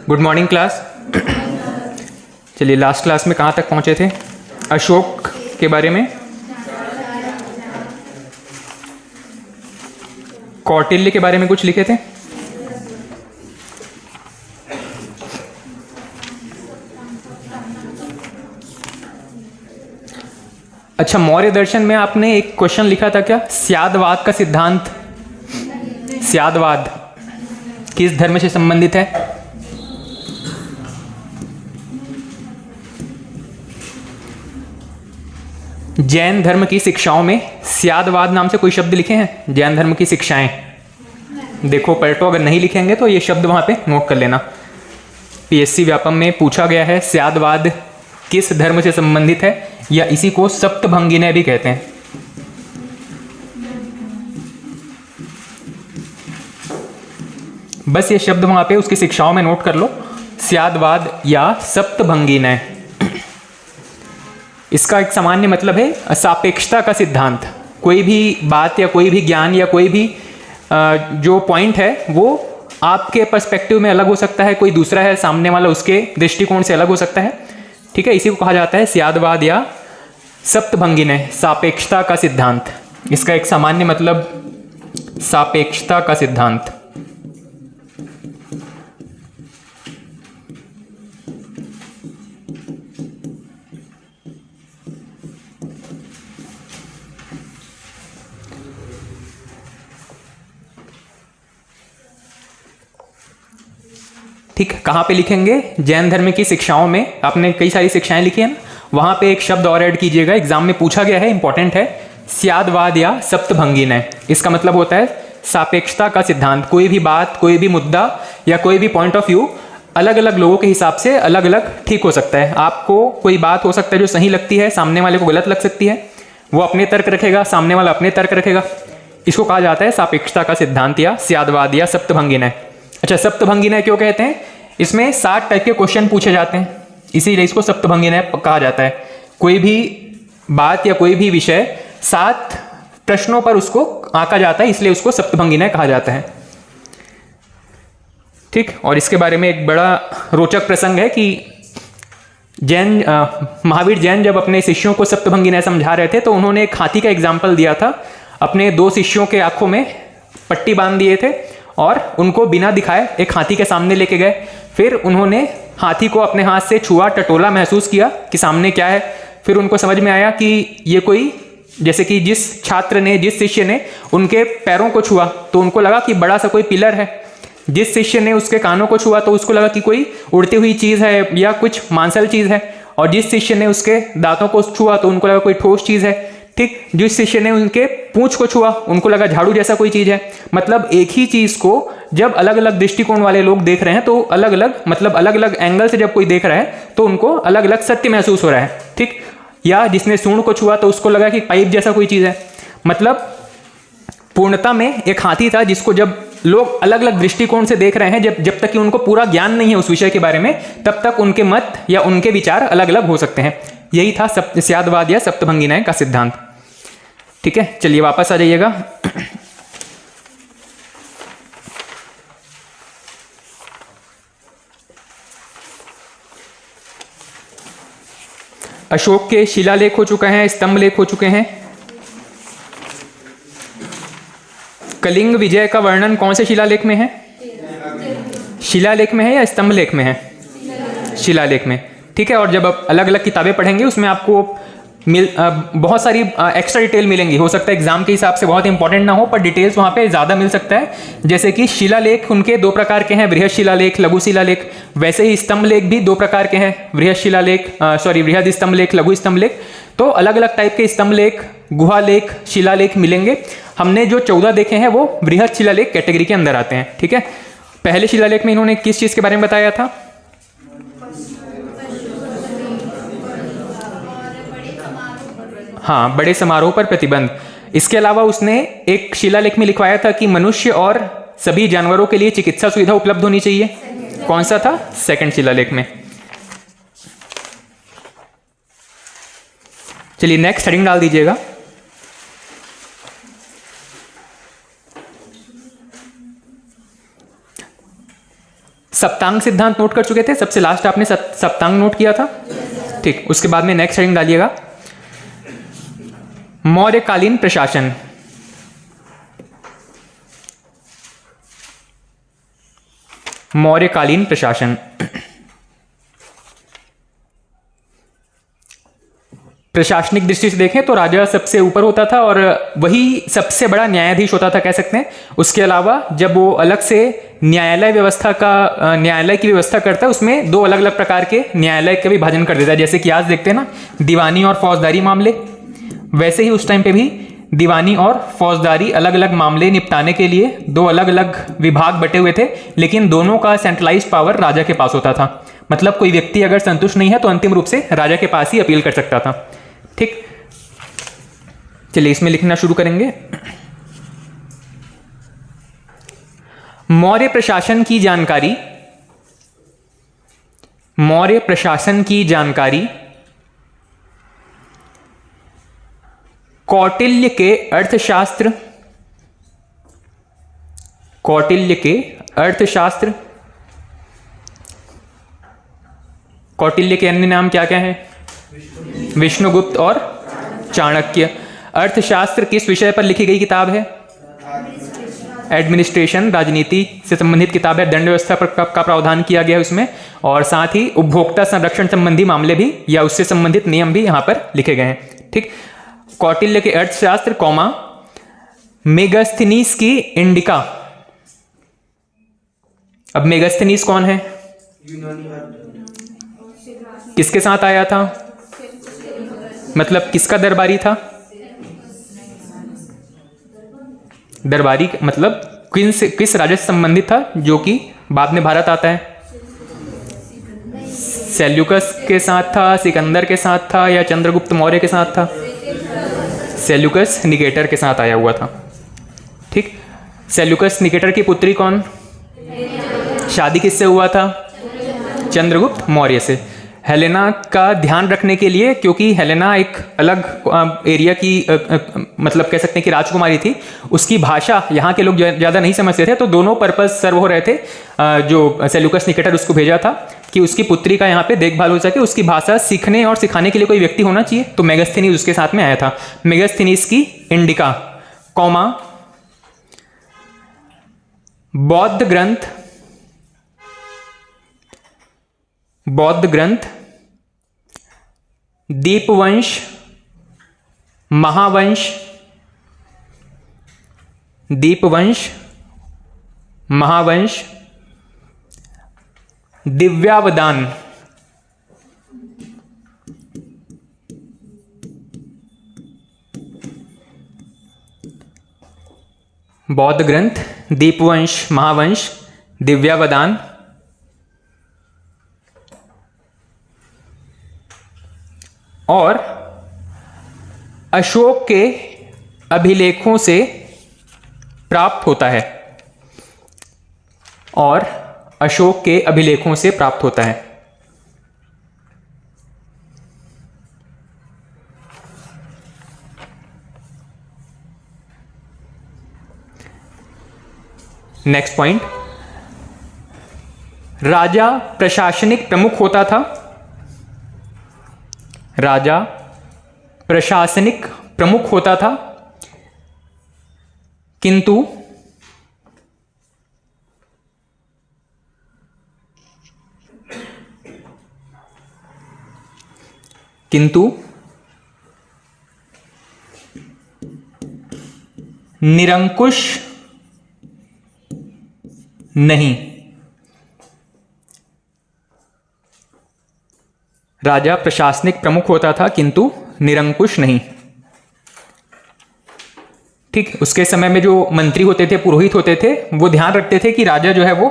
Good morning class. चलिए last class में कहाँ तक पहुँचे थे? अशोक के बारे में, कौटिल्य के बारे में कुछ लिखे थे। अच्छा, मौर्य दर्शन में आपने एक क्वेश्चन लिखा था क्या? स्यादवाद का सिद्धांत। स्यादवाद किस धर्म से संबंधित है? जैन धर्म की शिक्षाओं में स्यादवाद नाम से कोई शब्द लिखे हैं? जैन धर्म की शिक्षाएं देखो पलटो, अगर नहीं लिखेंगे तो ये शब्द वहां पे नोट कर लेना। पीएससी व्यापम में पूछा गया है स्यादवाद किस धर्म से संबंधित है, या इसी को सप्तभंगिनय भी कहते हैं। बस ये शब्द वहां पे उसकी शिक्षाओं में नोट कर लो, स्यादवाद या सप्तभंगिनय। इसका एक सामान्य मतलब है सापेक्षता का सिद्धांत। कोई भी बात या कोई भी ज्ञान या कोई भी जो पॉइंट है वो आपके पर्सपेक्टिव में अलग हो सकता है, कोई दूसरा है सामने वाला उसके दृष्टिकोण से अलग हो सकता है। ठीक है, इसी को कहा जाता है स्यादवाद या सप्तभंगिनय, सापेक्षता का सिद्धांत। इसका एक सामान्य मतलब सापेक्षता का सिद्धांत। ठीक, कहाँ पे लिखेंगे? जैन धर्म की शिक्षाओं में आपने कई सारी शिक्षाएं लिखी हैं, वहां पे एक शब्द और ऐड कीजिएगा। एग्जाम में पूछा गया है, इंपॉर्टेंट है, स्यादवाद या सप्तभंगिनय। इसका मतलब होता है सापेक्षता का सिद्धांत। कोई भी बात, कोई भी मुद्दा या कोई भी पॉइंट ऑफ व्यू अलग अलग लोगों के हिसाब से अलग अलग ठीक हो सकता है। आपको कोई बात हो सकता है जो सही लगती है, सामने वाले को गलत लग सकती है। वो अपने तर्क रखेगा, सामने वाला अपने तर्क रखेगा। इसको कहा जाता है सापेक्षता का सिद्धांत या स्यादवाद या सप्तभंगिनय। अच्छा, सप्तभंगिनय क्यों कहते हैं? इसमें 7 टाइप के क्वेश्चन पूछे जाते हैं, इसीलिए इसको सप्तभंगिनय कहा जाता है। कोई भी बात या कोई भी विषय 7 प्रश्नों पर उसको आंका जाता है, इसलिए उसको सप्तभंगिनय कहा जाता है। ठीक, और इसके बारे में एक बड़ा रोचक प्रसंग है कि महावीर जैन जब अपने शिष्यों को सप्तभंगिनय समझा रहे थे तो उन्होंने एक हाथी का एग्जाम्पल दिया था। अपने 2 शिष्यों के आंखों में पट्टी बांध दिए थे और उनको बिना दिखाए एक हाथी के सामने लेके गए। फिर उन्होंने हाथी को अपने हाथ से छुआ, टटोला, महसूस किया कि सामने क्या है। फिर उनको समझ में आया कि ये कोई, जैसे कि जिस छात्र ने, जिस शिष्य ने उनके पैरों को छुआ तो उनको लगा कि बड़ा सा कोई पिलर है। जिस शिष्य ने उसके कानों को छुआ तो उसको लगा कि कोई उड़ती हुई चीज है या कुछ मांसल चीज है। और जिस शिष्य ने उसके दांतों को छुआ तो उनको लगा कोई ठोस चीज है। ठीक, जिस शिष्य ने उनके पूंछ को छुआ उनको लगा झाड़ू जैसा कोई चीज है। मतलब एक ही चीज को जब अलग अलग दृष्टिकोण वाले लोग देख रहे हैं तो अलग अलग, मतलब अलग अलग एंगल से जब कोई देख रहा है तो उनको अलग अलग सत्य महसूस हो रहा है। ठीक, या जिसने सूंड को छुआ तो उसको लगा कि पाइप जैसा कोई चीज है। मतलब पूर्णता में एक हाथी था जिसको जब लोग अलग अलग दृष्टिकोण से देख रहे हैं, जब तक कि उनको पूरा ज्ञान नहीं है उस विषय के बारे में, तब तक उनके मत या उनके विचार अलग अलग हो सकते हैं। यही था स्यादवाद या सप्तभंगिनय का सिद्धांत। ठीक है, चलिए वापस आ जाइएगा। अशोक के शिलालेख हो चुके हैं, स्तंभ लेख हो चुके हैं। कलिंग विजय का वर्णन कौन से शिलालेख में है? शिलालेख में है या स्तंभ लेख में है? शिलालेख में। ठीक है, और जब आप अलग अलग किताबें पढ़ेंगे उसमें आपको बहुत सारी एक्स्ट्रा डिटेल मिलेंगी। हो सकता है एग्जाम के हिसाब से बहुत इंपॉर्टेंट ना हो, पर डिटेल्स वहाँ पे ज़्यादा मिल सकता है। जैसे कि शिलालेख उनके 2 प्रकार के हैं, बृहद शिलालेख, लघु शिलालेख। वैसे ही स्तंभ लेख भी 2 प्रकार के हैं, बृहद शिलालेख, बृहद स्तंभ लेख, लघु स्तंभ लेख। तो अलग अलग टाइप के स्तंभ लेख, गुहा लेख, शिलालेख मिलेंगे। हमने जो 14 देखे हैं वो बृहद शिलालेख कैटेगरी के अंदर आते हैं। ठीक है, पहले शिलालेख में इन्होंने किस चीज़ के बारे में बताया था? हाँ, बड़े समारोह पर प्रतिबंध। इसके अलावा उसने एक शिलालेख में लिखवाया था कि मनुष्य और सभी जानवरों के लिए चिकित्सा सुविधा उपलब्ध होनी चाहिए। कौन सा था? सेकंड शिलालेख में। चलिए नेक्स्ट हेडिंग डाल दीजिएगा। सप्तांग सिद्धांत नोट कर चुके थे, सबसे लास्ट आपने सप्तांग नोट किया था, ठीक। उसके बाद में नेक्स्ट हेडिंग डालिएगा मौर्यकालीन प्रशासन। मौर्यकालीन प्रशासन, प्रशासनिक दृष्टि से देखें तो राजा सबसे ऊपर होता था और वही सबसे बड़ा न्यायाधीश होता था, कह सकते हैं। उसके अलावा जब वो अलग से न्यायालय की व्यवस्था करता है, उसमें दो अलग अलग प्रकार के न्यायालय का विभाजन कर देता है। जैसे कि आज देखते हैं ना, दीवानी और फौजदारी मामले, वैसे ही उस टाइम पे भी दीवानी और फौजदारी अलग अलग मामले निपटाने के लिए दो अलग अलग विभाग बटे हुए थे, लेकिन दोनों का सेंट्रलाइज्ड पावर राजा के पास होता था। मतलब कोई व्यक्ति अगर संतुष्ट नहीं है तो अंतिम रूप से राजा के पास ही अपील कर सकता था, ठीक। चलिए इसमें लिखना शुरू करेंगे। मौर्य प्रशासन की जानकारी, मौर्य प्रशासन की जानकारी कौटिल्य के अर्थशास्त्र, कौटिल्य के अर्थशास्त्र, कौटिल्य के अन्य नाम क्या क्या हैं? विष्णुगुप्त और चाणक्य। अर्थशास्त्र किस विषय पर लिखी गई किताब है? एडमिनिस्ट्रेशन, राजनीति से संबंधित किताब है। दंड व्यवस्था पर का प्रावधान किया गया है उसमें, और साथ ही उपभोक्ता संरक्षण संबंधी मामले भी या उससे संबंधित नियम भी यहां पर लिखे गए हैं, ठीक। कौटिल्य के अर्थशास्त्र, कौमा मेगास्थनीज की इंडिका। अब मेगास्थनीज कौन है? किसके साथ आया था? मतलब किसका दरबारी था? दरबारी मतलब किस राज्य से संबंधित था, जो कि बाद में भारत आता है? सेल्यूकस के साथ था, सिकंदर के साथ था, या चंद्रगुप्त मौर्य के साथ था? सेल्यूकस निकेटर के साथ आया हुआ था, ठीक। सेल्यूकस निकेटर की पुत्री कौन? शादी किससे हुआ था? चंद्रगुप्त मौर्य से। हेलेना का ध्यान रखने के लिए, क्योंकि हेलेना एक अलग एरिया की मतलब कह सकते हैं कि राजकुमारी थी, उसकी भाषा यहाँ के लोग ज़्यादा नहीं समझते थे, तो दोनों पर्पस सर्व हो रहे थे। जो सेल्यूकस निकेटर उसको भेजा था कि उसकी पुत्री का यहाँ पे देखभाल हो सके, उसकी भाषा सीखने और सिखाने के लिए कोई व्यक्ति होना चाहिए, तो मेगास्थनीज उसके साथ में आया था। मेगास्थनीज की इंडिका, कौमा बौद्ध ग्रंथ, बौद्ध ग्रंथ दीपवंश, महावंश, दीपवंश, महावंश, दिव्यावदान, बौद्ध ग्रंथ, दीपवंश, महावंश, दिव्यावदान, और अशोक के अभिलेखों से प्राप्त होता है, और अशोक के अभिलेखों से प्राप्त होता है। नेक्स्ट पॉइंट, राजा प्रशासनिक प्रमुख होता था। राजा प्रशासनिक प्रमुख होता था, किंतु निरंकुश नहीं। राजा प्रशासनिक प्रमुख होता था किंतु निरंकुश नहीं, ठीक। उसके समय में जो मंत्री होते थे, पुरोहित होते थे, वो ध्यान रखते थे कि राजा जो है वो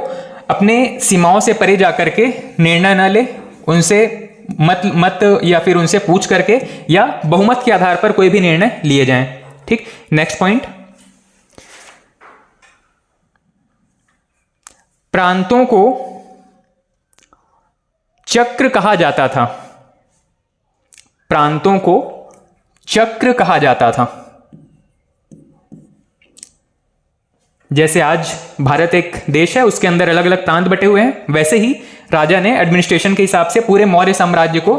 अपने सीमाओं से परे जाकर के निर्णय न ले, उनसे मत या फिर उनसे पूछ करके या बहुमत के आधार पर कोई भी निर्णय लिए जाएं, ठीक। नेक्स्ट पॉइंट, प्रांतों को चक्र कहा जाता था। प्रांतों को चक्र कहा जाता था। जैसे आज भारत एक देश है, उसके अंदर अलग अलग प्रांत बटे हुए हैं, वैसे ही राजा ने एडमिनिस्ट्रेशन के हिसाब से पूरे मौर्य साम्राज्य को,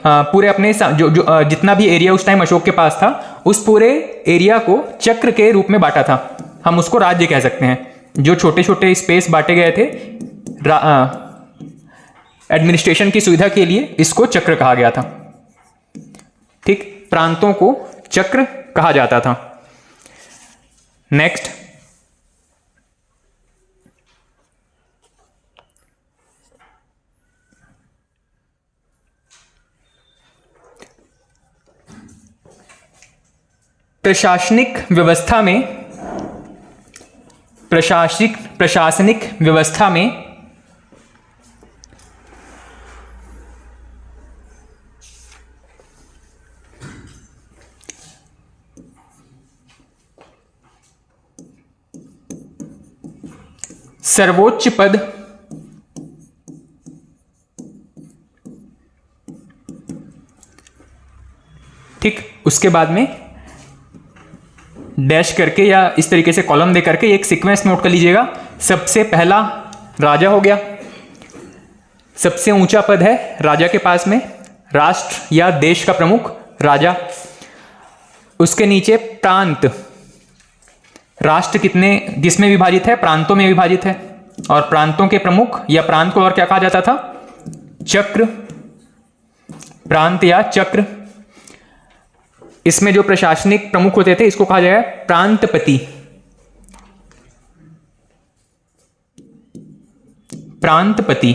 पूरे अपने जितना भी एरिया उस टाइम अशोक के पास था, उस पूरे एरिया को चक्र के रूप में बांटा था। हम उसको राज्य कह सकते हैं। जो छोटे छोटे स्पेस बांटे गए थे एडमिनिस्ट्रेशन की सुविधा के लिए, इसको चक्र कहा गया था। ठीक, प्रांतों को चक्र कहा जाता था। नेक्स्ट, प्रशासनिक व्यवस्था में सर्वोच्च पद ठीक, उसके बाद में डैश करके या इस तरीके से कॉलम दे करके एक सीक्वेंस नोट कर लीजिएगा। सबसे पहला राजा हो गया, सबसे ऊंचा पद है राजा के पास में, राष्ट्र या देश का प्रमुख राजा। उसके नीचे प्रांत, राष्ट्र किसमें विभाजित है? प्रांतों में विभाजित है, और प्रांतों के प्रमुख या प्रांत को और क्या कहा जाता था? चक्र, प्रांत या चक्र। इसमें जो प्रशासनिक प्रमुख होते थे, इसको कहा जाएगा प्रांतपति। प्रांतपति,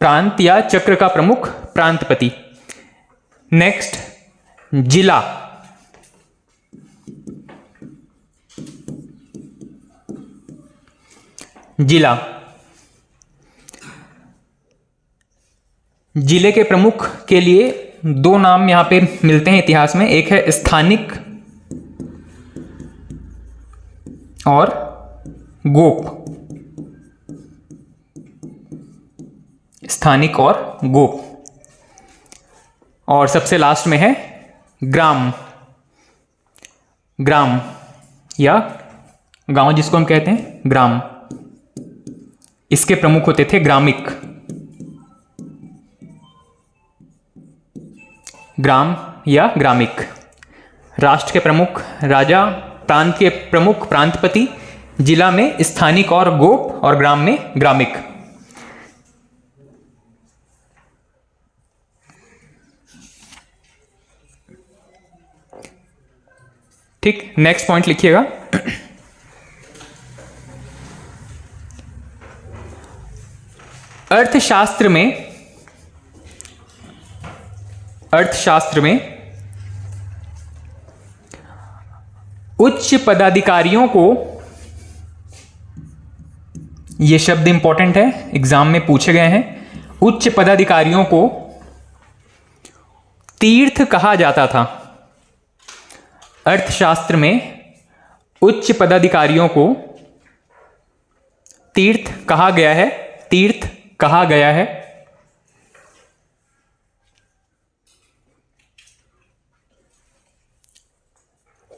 प्रांत या चक्र का प्रमुख प्रांतपति। नेक्स्ट, जिला। जिला, जिले के प्रमुख के लिए दो नाम यहां पे मिलते हैं इतिहास में। एक है स्थानिक और गोप। स्थानिक और गोप। और सबसे लास्ट में है ग्राम। ग्राम या गांव जिसको हम कहते हैं ग्राम, इसके प्रमुख होते थे ग्रामिक। ग्राम या ग्रामिक। राष्ट्र के प्रमुख राजा, प्रांत के प्रमुख प्रांतपति, जिला में स्थानिक और गोप, और ग्राम में ग्रामिक। ठीक, नेक्स्ट पॉइंट लिखिएगा। अर्थशास्त्र में उच्च पदाधिकारियों को, ये शब्द इंपॉर्टेंट है, एग्जाम में पूछे गए हैं, उच्च पदाधिकारियों को तीर्थ कहा जाता था। अर्थशास्त्र में उच्च पदाधिकारियों को तीर्थ कहा गया है। तीर्थ कहा गया है।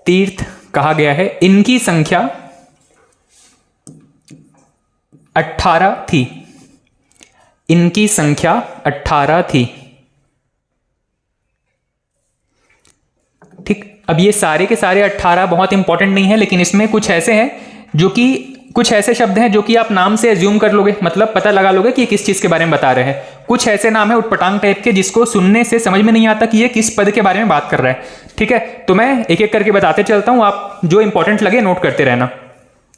तीर्थ कहा गया है। इनकी संख्या 18 थी। इनकी संख्या 18 थी। ठीक, अब ये सारे के सारे 18 बहुत इंपॉर्टेंट नहीं है, लेकिन इसमें कुछ ऐसे हैं जो कि कुछ ऐसे शब्द हैं जो कि आप नाम से एज्यूम कर लोगे, मतलब पता लगा लोगे कि किस चीज के बारे में बता रहे हैं। कुछ ऐसे नाम है उटपटांग टाइप के जिसको सुनने से समझ में नहीं आता कि ये किस पद के बारे में बात कर रहा है। ठीक है, तो मैं एक एक करके बताते चलता हूं, आप जो इंपॉर्टेंट लगे नोट करते रहना।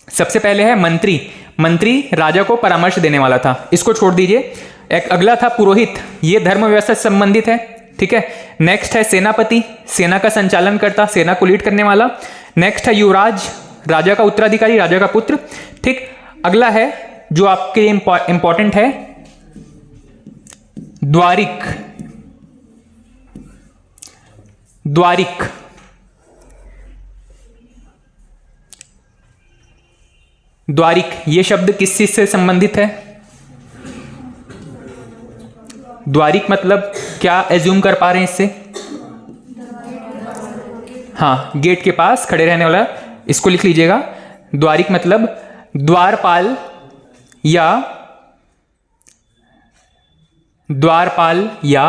सबसे पहले है मंत्री। मंत्री राजा को परामर्श देने वाला था, इसको छोड़ दीजिए। एक अगला था पुरोहित, ये धर्म व्यवस्था से संबंधित है। ठीक है, नेक्स्ट है सेनापति, सेना का संचालन करता, सेना को लीड करने वाला। नेक्स्ट है युवराज, राजा का उत्तराधिकारी, राजा का पुत्र। ठीक, अगला है जो आपके लिए इंपॉर्टेंट है द्वारिक। द्वारिक, द्वारिक ये शब्द किस चीज से संबंधित है? द्वारिक मतलब क्या एज्यूम कर पा रहे हैं इससे? हाँ, गेट के पास खड़े रहने वाला, इसको लिख लीजिएगा। द्वारिक मतलब द्वारपाल या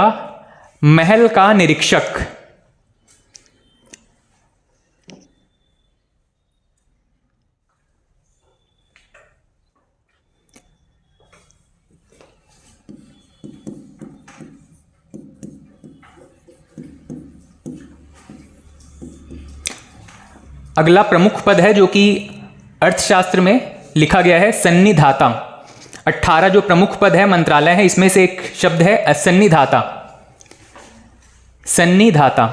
महल का निरीक्षक। अगला प्रमुख पद है जो कि अर्थशास्त्र में लिखा गया है, सन्निधाता। 18 जो प्रमुख पद है मंत्रालय है, इसमें से एक शब्द है असन्निधाता। सन्निधाता।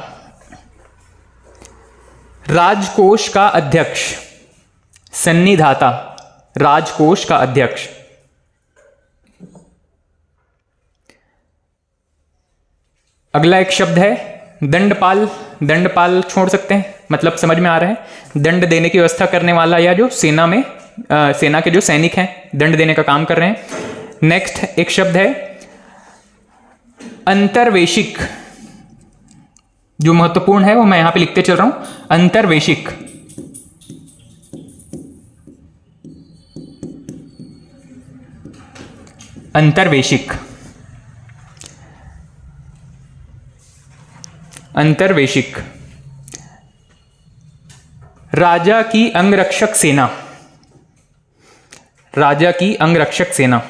राजकोष का अध्यक्ष, सन्निधाता, राजकोष का अध्यक्ष। अगला एक शब्द है दंडपाल। दंडपाल छोड़ सकते हैं, मतलब समझ में आ रहा है, दंड देने की व्यवस्था करने वाला, या जो सेना में सेना के जो सैनिक हैं दंड देने का काम कर रहे हैं। नेक्स्ट एक शब्द है अंतर्वेशिक। जो महत्वपूर्ण है वो मैं यहां पे लिखते चल रहा हूं, अंतर्वेशिक। अंतर्वेशिक, अंतर्वेशिक। राजा की अंगरक्षक सेना, राजा की अंगरक्षक सेना।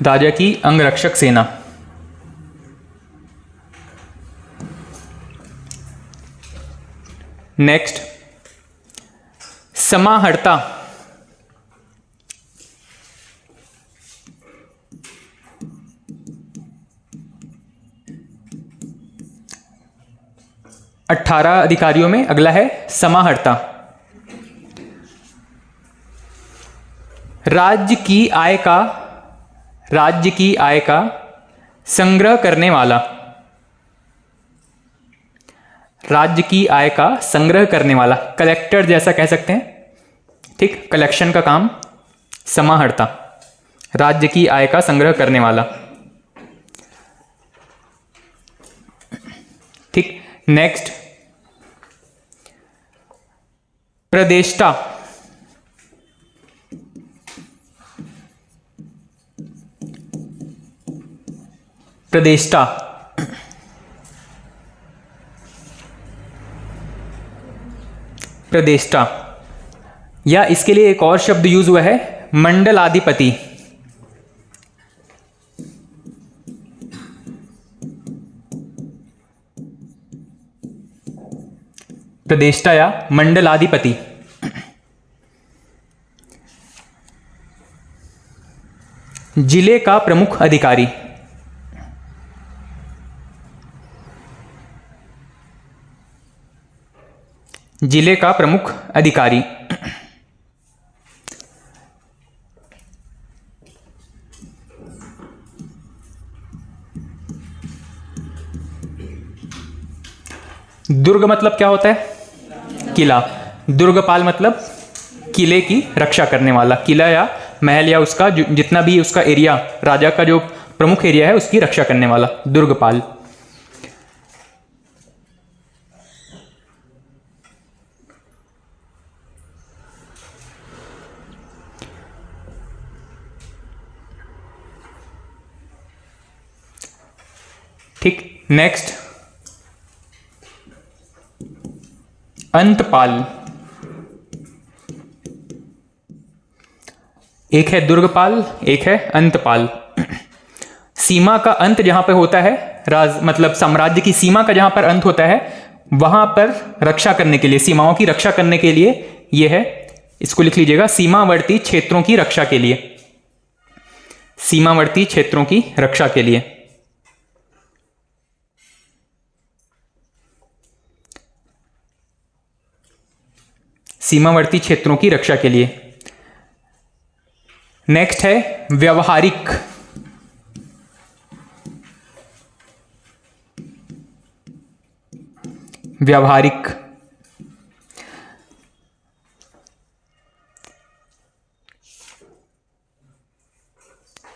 राजा की अंगरक्षक सेना। नेक्स्ट समाहर्ता। अठारह अधिकारियों में अगला है समाहर्ता। राज्य की आय का संग्रह करने वाला, राज्य की आय का संग्रह करने वाला, कलेक्टर जैसा कह सकते हैं, ठीक, कलेक्शन का काम समाहर्ता। राज्य की आय का संग्रह करने वाला, ठीक। नेक्स्ट प्रदेष्टा। प्रदेष्टा, प्रदेष्टा, या इसके लिए एक और शब्द यूज हुआ है मंडलाधिपति। प्रदेष्टा या मंडलाधिपति। जिले का प्रमुख अधिकारी, जिले का प्रमुख अधिकारी। दुर्ग मतलब क्या होता है? किला। दुर्गपाल मतलब किले की रक्षा करने वाला, किला या महल या उसका जितना भी उसका एरिया, राजा का जो प्रमुख एरिया है उसकी रक्षा करने वाला, दुर्गपाल। ठीक। नेक्स्ट अंतपाल। एक है दुर्गपाल, एक है अंतपाल। सीमा का अंत जहां पर होता है, मतलब साम्राज्य की सीमा का जहां पर अंत होता है, वहां पर रक्षा करने के लिए, सीमाओं की रक्षा करने के लिए यह है, इसको लिख लीजिएगा, सीमावर्ती क्षेत्रों की रक्षा के लिए, सीमावर्ती क्षेत्रों की रक्षा के लिए। सीमावर्ती क्षेत्रों की रक्षा के लिए। नेक्स्ट है व्यवहारिक। व्यवहारिक,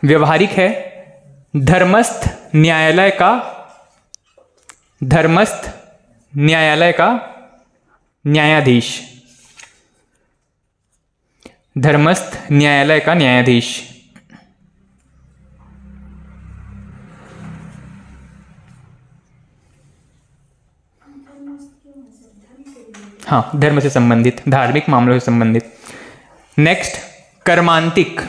व्यवहारिक है धर्मस्थ न्यायालय का न्यायाधीश। धर्मस्थ न्यायालय का न्यायाधीश। हाँ, धर्म से संबंधित, धार्मिक मामलों से संबंधित। नेक्स्ट, कर्मांतिक।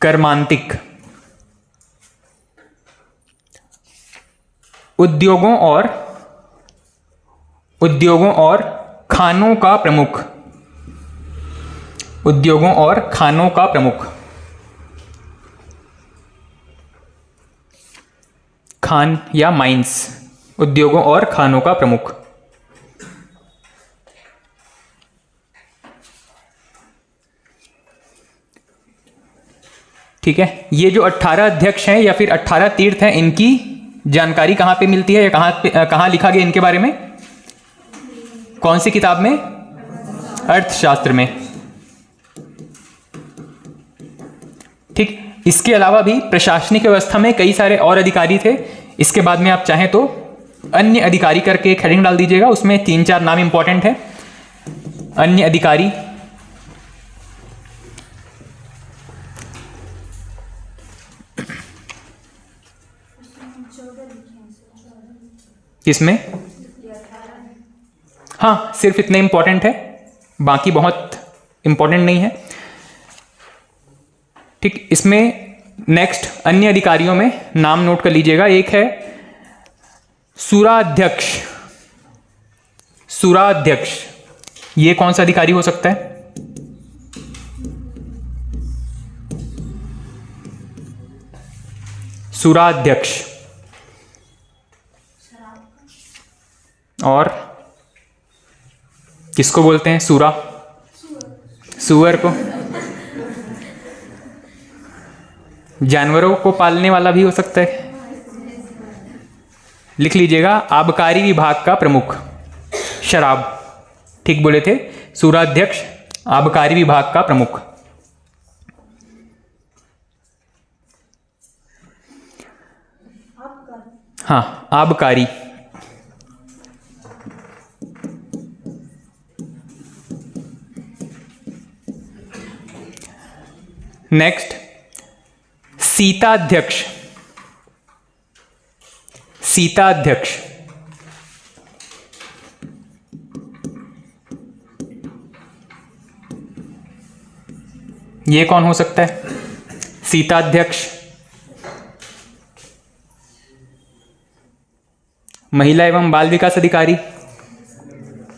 कर्मांतिक उद्योगों और खानों का प्रमुख। उद्योगों और खानों का प्रमुख। खान या माइंस, उद्योगों और खानों का प्रमुख। ठीक है, ये जो 18 अध्यक्ष हैं या फिर 18 तीर्थ हैं, इनकी जानकारी कहाँ पे मिलती है या कहाँ लिखा गया इनके बारे में? कौन सी किताब में? अर्थशास्त्र में। ठीक, इसके अलावा भी प्रशासनिक व्यवस्था में कई सारे और अधिकारी थे। इसके बाद में आप चाहें तो अन्य अधिकारी करके एक हेडिंग डाल दीजिएगा, उसमें 3-4 नाम इंपॉर्टेंट है। अन्य अधिकारी, किसमें? हाँ, सिर्फ इतने इंपॉर्टेंट है, बाकी बहुत इंपॉर्टेंट नहीं है। ठीक, इसमें नेक्स्ट अन्य अधिकारियों में नाम नोट कर लीजिएगा। एक है सुराध्यक्ष। सुराध्यक्ष, ये कौन सा अधिकारी हो सकता है? सुराध्यक्ष। और किसको बोलते हैं सूरा? सुअर को। जानवरों को पालने वाला भी हो सकता है। लिख लीजिएगा, आबकारी विभाग का प्रमुख। शराब, ठीक बोले थे, सूराध्यक्ष, आबकारी विभाग का प्रमुख। हाँ, आबकारी। नेक्स्ट, सीताध्यक्ष। सीताध्यक्ष, ये कौन हो सकता है? सीताध्यक्ष महिला एवं बाल विकास अधिकारी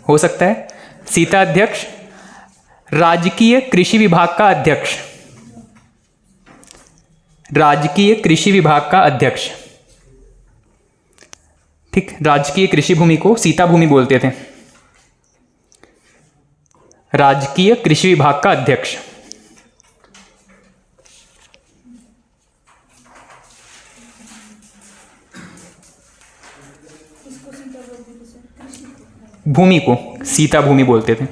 हो सकता है। सीताध्यक्ष राजकीय कृषि विभाग का अध्यक्ष। राजकीय कृषि विभाग का अध्यक्ष। ठीक, राजकीय कृषि भूमि को सीता भूमि बोलते थे। राजकीय कृषि विभाग का अध्यक्ष। भूमि को सीता भूमि बोलते थे।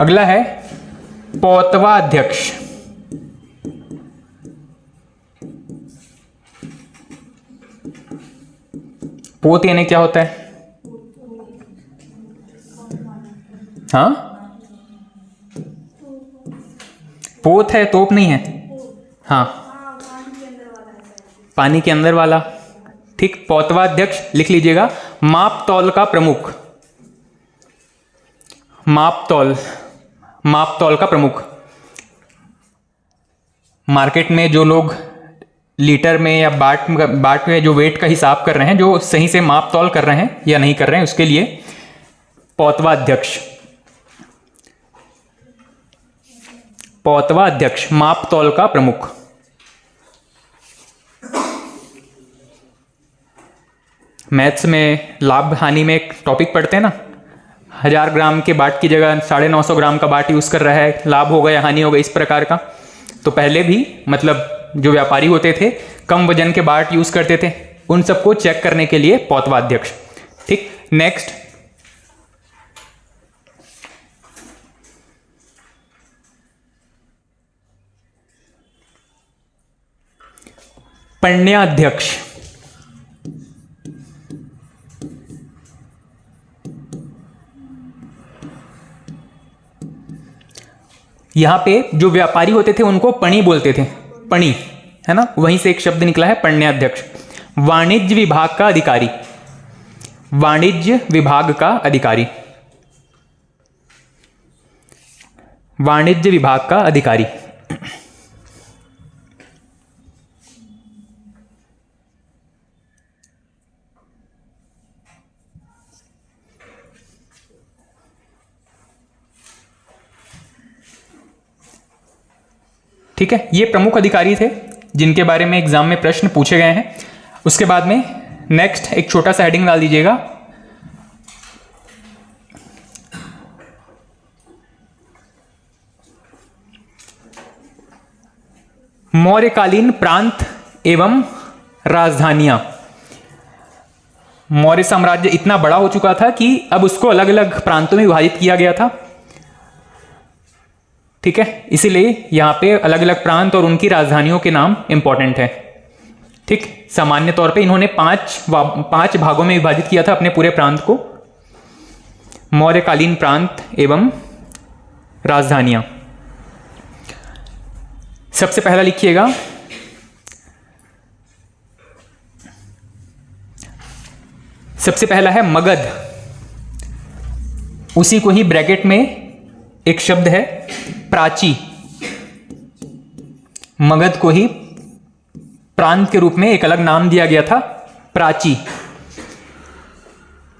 अगला है पौतवा अध्यक्ष। पोत यानी क्या होता है? हाँ, पोत है, तोप नहीं है। हाँ, पानी के अंदर वाला। ठीक, पौतवा अध्यक्ष लिख लीजिएगा। माप तौल का प्रमुख। माप तौल का प्रमुख। मार्केट में जो लोग लीटर में या बाट में जो वेट का हिसाब कर रहे हैं, जो सही से माप तौल कर रहे हैं या नहीं कर रहे हैं, उसके लिए पौतवा अध्यक्ष। पौतवा अध्यक्ष, माप तौल का प्रमुख। मैथ्स में लाभ हानि में एक टॉपिक पढ़ते हैं ना, 1000 ग्राम के बाट की जगह 950 ग्राम का बाट यूज कर रहा है, लाभ होगा या हानि होगा, इस प्रकार का। तो पहले भी मतलब जो व्यापारी होते थे कम वजन के बाट यूज करते थे, उन सबको चेक करने के लिए पौतवा अध्यक्ष। ठीक, नेक्स्ट पण्याध्यक्ष, यहां पे जो व्यापारी होते थे उनको पणी बोलते थे, पणी, है ना, वहीं से एक शब्द निकला है पण्याध्यक्ष। वाणिज्य विभाग का अधिकारी, वाणिज्य विभाग का अधिकारी, वाणिज्य विभाग का अधिकारी। ठीक है, ये प्रमुख अधिकारी थे जिनके बारे में एग्जाम में प्रश्न पूछे गए हैं। उसके बाद में नेक्स्ट एक छोटा सा हेडिंग डाल दीजिएगा, मौर्यकालीन प्रांत एवं राजधानियां। मौर्य साम्राज्य इतना बड़ा हो चुका था कि अब उसको अलग अलग प्रांतों में विभाजित किया गया था। ठीक है, इसीलिए यहां पे अलग अलग प्रांत और उनकी राजधानियों के नाम इंपॉर्टेंट है। ठीक, सामान्य तौर पे इन्होंने पांच भागों में विभाजित किया था अपने पूरे प्रांत को। मौर्यकालीन प्रांत एवं राजधानियां। सबसे पहला लिखिएगा, सबसे पहला है मगध। उसी को ही ब्रैकेट में एक शब्द है प्राची। मगध को ही प्रांत के रूप में एक अलग नाम दिया गया था, प्राची।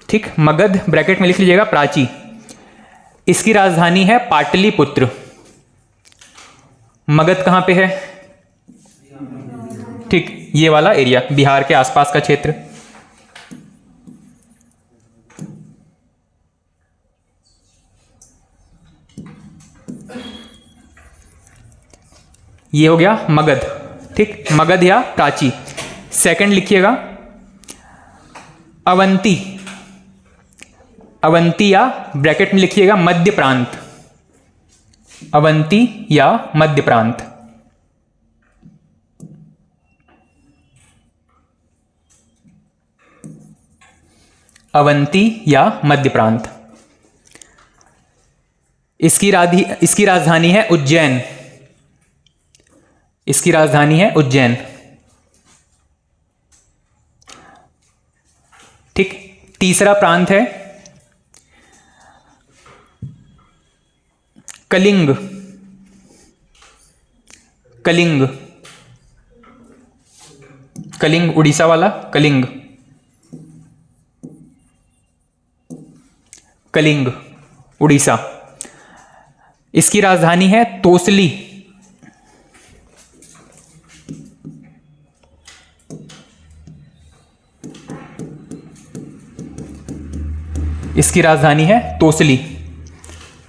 ठीक, मगध ब्रैकेट में लिख लीजिएगा, प्राची। इसकी राजधानी है पाटलिपुत्र। मगध कहां पे है? ठीक, ये वाला एरिया, बिहार के आसपास का क्षेत्र। ये हो गया मगध। ठीक, मगध या प्राची। सेकंड लिखिएगा अवंती। अवंती या ब्रैकेट में लिखिएगा मध्य प्रांत। अवंती या मध्य प्रांत। अवंती या मध्य प्रांत। इसकी राजधानी है उज्जैन। इसकी राजधानी है उज्जैन। ठीक, तीसरा प्रांत है कलिंग। कलिंग, कलिंग उड़ीसा वाला कलिंग। कलिंग उड़ीसा। इसकी राजधानी है तोसली। इसकी राजधानी है तोसली।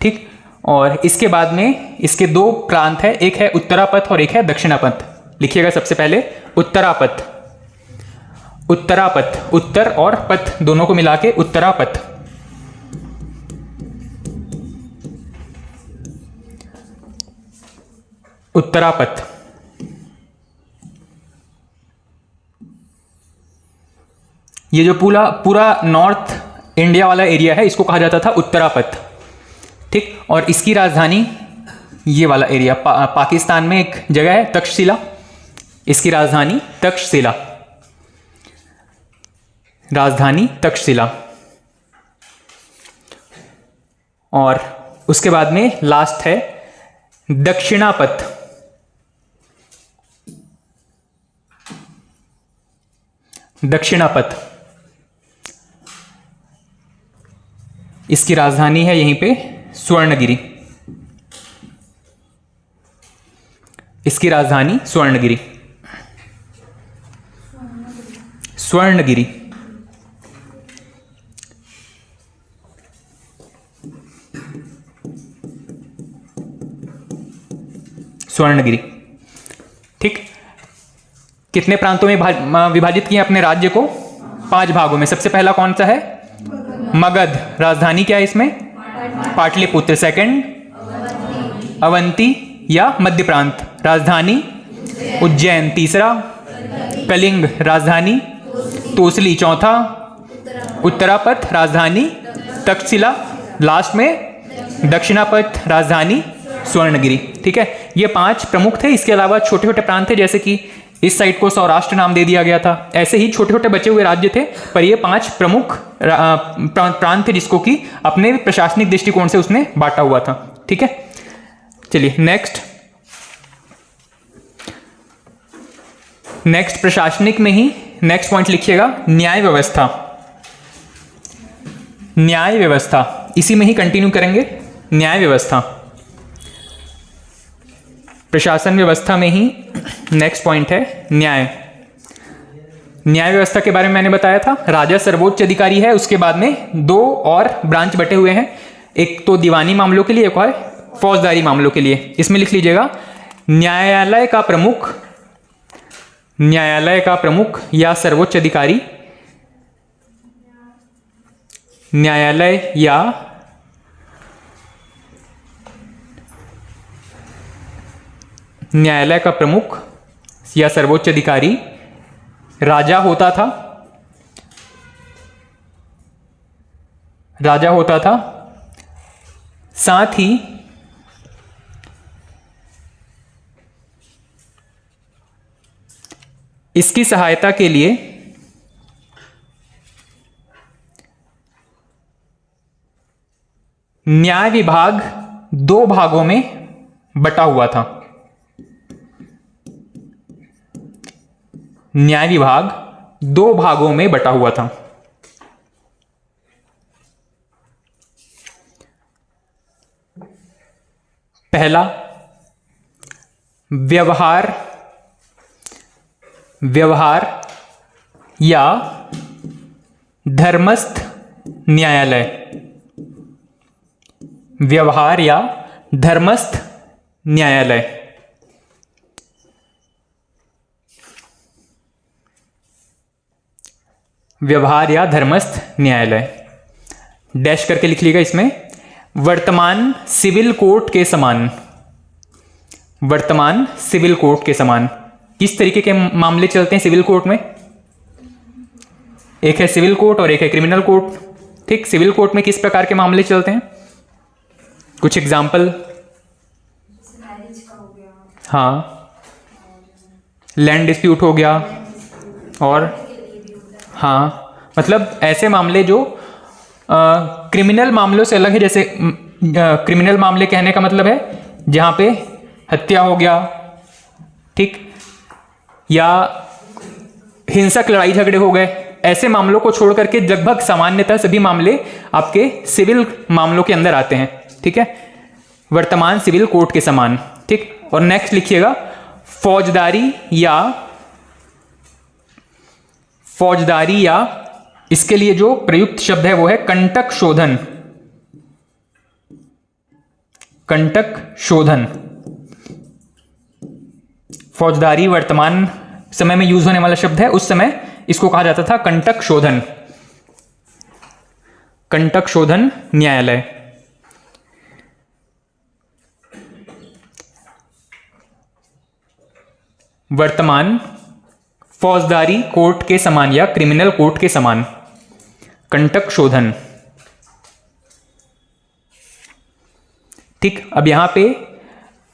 ठीक, और इसके बाद में इसके दो प्रांत है, एक है उत्तरापथ और एक है दक्षिणापथ। लिखिएगा सबसे पहले उत्तरापथ। उत्तरापथ, उत्तर और पथ दोनों को मिला के उत्तरापथ। उत्तरापथ। ये जो पूरा नॉर्थ इंडिया वाला एरिया है, इसको कहा जाता था उत्तरापथ। ठीक, और इसकी राजधानी ये वाला एरिया, पाकिस्तान में एक जगह है तक्षशिला, इसकी राजधानी तक्षशिला। राजधानी तक्षशिला। और उसके बाद में लास्ट है दक्षिणापथ। दक्षिणापथ। इसकी राजधानी है यहीं पे स्वर्णगिरी। इसकी राजधानी स्वर्णगिरी। स्वर्णगिरी। स्वर्णगिरी। ठीक, कितने प्रांतों में विभाजित किया अपने राज्य को? 5 भागों में। सबसे पहला कौन सा है? मगध। राजधानी क्या है इसमें? पाटलिपुत्र। सेकंड अवंती या मध्य प्रांत, राजधानी उज्जैन। तीसरा कलिंग राजधानी तोसली, चौथा उत्तरापथ राजधानी तक्षशिला, लास्ट में दक्षिणापथ राजधानी स्वर्णगिरी। ठीक है, ये 5 प्रमुख थे। इसके अलावा छोटे छोटे प्रांत थे, जैसे कि इस साइड को सौराष्ट्र नाम दे दिया गया था। ऐसे ही छोटे छोटे बचे हुए राज्य थे, पर ये 5 प्रमुख प्रांत थे जिसको कि अपने प्रशासनिक दृष्टिकोण से उसने बांटा हुआ था। ठीक है, चलिए नेक्स्ट प्रशासनिक में ही नेक्स्ट पॉइंट लिखिएगा, न्याय व्यवस्था। न्याय व्यवस्था इसी में ही कंटिन्यू करेंगे। न्याय व्यवस्था प्रशासन व्यवस्था में ही नेक्स्ट पॉइंट है न्याय। न्याय व्यवस्था के बारे में मैंने बताया था, राजा सर्वोच्च अधिकारी है। उसके बाद में 2 और ब्रांच बटे हुए हैं, एक तो दीवानी मामलों के लिए, एक और फौजदारी मामलों के लिए। इसमें लिख लीजिएगा, न्यायालय का प्रमुख या सर्वोच्च अधिकारी, न्यायालय या न्यायालय का प्रमुख या सर्वोच्च अधिकारी राजा होता था। साथ ही इसकी सहायता के लिए न्याय विभाग 2 भागों में बटा हुआ था। न्याय विभाग 2 भागों में बटा हुआ था। पहला, व्यवहार या धर्मस्थ न्यायालय। व्यवहार या धर्मस्थ न्यायालय। व्यवहार या धर्मस्थ न्यायालय डैश करके लिख लीजिएगा इसमें। वर्तमान सिविल कोर्ट के समान। वर्तमान सिविल कोर्ट के समान किस तरीके के मामले चलते हैं सिविल कोर्ट में? एक है सिविल कोर्ट और एक है क्रिमिनल कोर्ट। ठीक, सिविल कोर्ट में किस प्रकार के मामले चलते हैं? कुछ एग्जाम्पल। हाँ, लैंड डिस्प्यूट हो गया, और हाँ, मतलब ऐसे मामले जो क्रिमिनल मामलों से अलग है। जैसे क्रिमिनल मामले कहने का मतलब है जहाँ पे हत्या हो गया, ठीक, या हिंसक लड़ाई झगड़े हो गए। ऐसे मामलों को छोड़ करके लगभग सामान्यतः सभी मामले आपके सिविल मामलों के अंदर आते हैं। ठीक है, वर्तमान सिविल कोर्ट के समान। ठीक, और नेक्स्ट लिखिएगा, फौजदारी या इसके लिए जो प्रयुक्त शब्द है वो है कंटक शोधन। कंटक शोधन। फौजदारी वर्तमान समय में यूज होने वाला शब्द है, उस समय इसको कहा जाता था कंटक शोधन। कंटक शोधन न्यायालय। वर्तमान फौजदारी कोर्ट के समान या क्रिमिनल कोर्ट के समान। कंटक शोधन। ठीक, अब यहां पे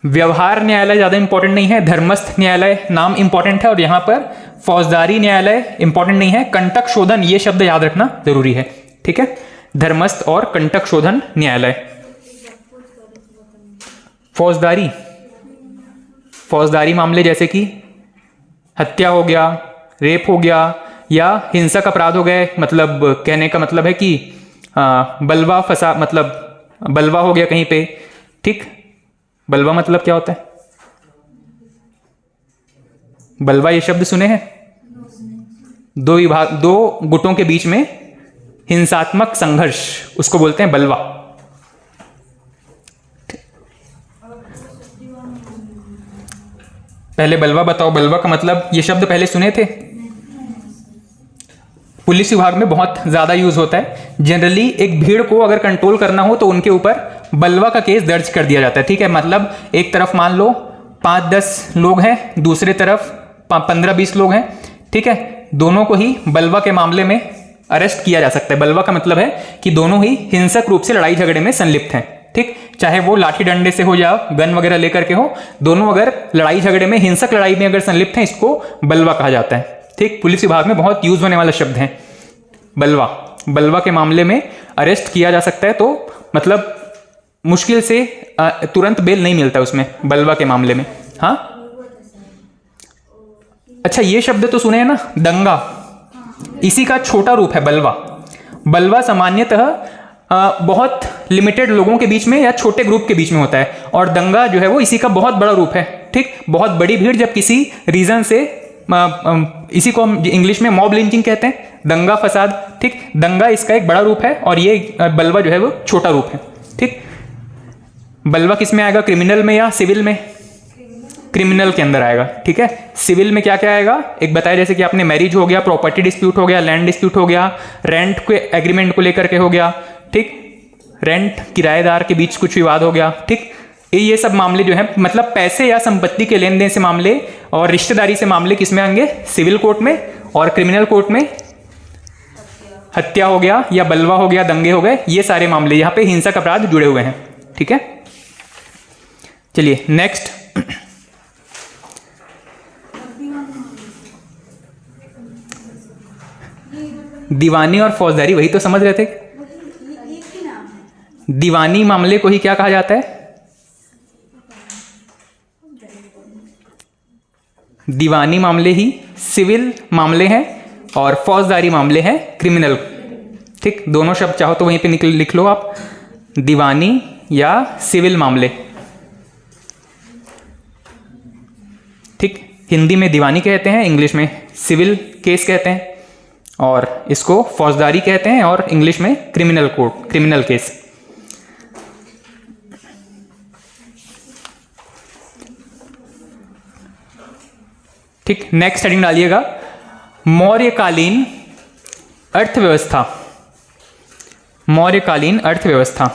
व्यवहार न्यायालय ज्यादा इंपॉर्टेंट नहीं है, धर्मस्थ न्यायालय नाम इंपॉर्टेंट है, और यहां पर फौजदारी न्यायालय इंपॉर्टेंट नहीं है। कंटक शोधन ये शब्द याद रखना जरूरी है। ठीक है, धर्मस्थ और कंटक शोधन न्यायालय। फौजदारी मामले जैसे कि हत्या हो गया, रेप हो गया, या हिंसक अपराध हो गए। मतलब कहने का मतलब है कि बलवा फसा, मतलब बलवा हो गया कहीं पे। ठीक, बलवा मतलब क्या होता है? बलवा ये शब्द सुने हैं? 2 गुटों के बीच में हिंसात्मक संघर्ष, उसको बोलते हैं बलवा। पहले बलवा बताओ, बलवा का मतलब, ये शब्द पहले सुने थे? पुलिस विभाग में बहुत ज्यादा यूज होता है। जनरली एक भीड़ को अगर कंट्रोल करना हो तो उनके ऊपर बलवा का केस दर्ज कर दिया जाता है। ठीक है, मतलब एक तरफ मान लो 5-10 लोग हैं, दूसरे तरफ 15-20 लोग हैं, ठीक है, दोनों को ही बलवा के मामले में अरेस्ट किया जा सकता है। बलवा का मतलब है कि दोनों ही हिंसक रूप से लड़ाई झगड़े में संलिप्त हैं। ठीक, चाहे वो लाठी डंडे से हो या गन वगैरह लेकर के हो, दोनों अगर लड़ाई झगड़े में, हिंसक लड़ाई में अगर संलिप्त हैं, इसको बलवा कहा जाता है। ठीक, पुलिस विभाग में बहुत यूज होने वाला शब्द है बलवा। बलवा के मामले में अरेस्ट किया जा सकता है, तो मतलब मुश्किल से तुरंत बेल नहीं मिलता उसमें, बलवा के मामले में। हाँ, अच्छा, ये शब्द तो सुने हैं ना, दंगा, इसी का छोटा रूप है बलवा। बलवा सामान्यतः बहुत लिमिटेड लोगों के बीच में या छोटे ग्रुप के बीच में होता है, और दंगा जो है वो इसी का बहुत बड़ा रूप है। ठीक, बहुत बड़ी भीड़ जब किसी रीजन से, इसी को हम इंग्लिश में मॉब लिंचिंग कहते हैं, दंगा फसाद। ठीक, दंगा इसका एक बड़ा रूप है और ये बलवा जो है वो छोटा रूप है। ठीक, बलवा किस में आएगा, क्रिमिनल में या सिविल में? क्रिमिनल के अंदर आएगा। ठीक है, सिविल में क्या क्या आएगा एक बताया, जैसे कि आपने मैरिज हो गया, प्रॉपर्टी डिस्प्यूट हो गया, लैंड डिस्प्यूट हो गया, रेंट के एग्रीमेंट को लेकर के हो गया। ठीक, रेंट किराएदार के बीच कुछ विवाद हो गया। ठीक, ये सब मामले जो है, मतलब पैसे या संपत्ति के लेन देन से मामले और रिश्तेदारी से मामले किस में आएंगे, सिविल कोर्ट में। और क्रिमिनल कोर्ट में हत्या हो गया या बलवा हो गया, दंगे हो गए, ये सारे मामले यहाँ पे हिंसक अपराध जुड़े हुए हैं। ठीक है, चलिए नेक्स्ट, दीवानी और फौजदारी, वही तो समझ रहे थे। दीवानी मामले को ही क्या कहा जाता है, दीवानी मामले ही सिविल मामले हैं और फौजदारी मामले हैं क्रिमिनल। ठीक, दोनों शब्द चाहो तो वहीं पे लिख लो आप, दीवानी या सिविल मामले। ठीक, हिंदी में दीवानी कहते हैं, इंग्लिश में सिविल केस कहते हैं, और इसको फौजदारी कहते हैं और इंग्लिश में क्रिमिनल कोर्ट, क्रिमिनल केस। ठीक, नेक्स्ट हेडिंग डालिएगा, मौर्यकालीन अर्थव्यवस्था। मौर्यकालीन अर्थव्यवस्था,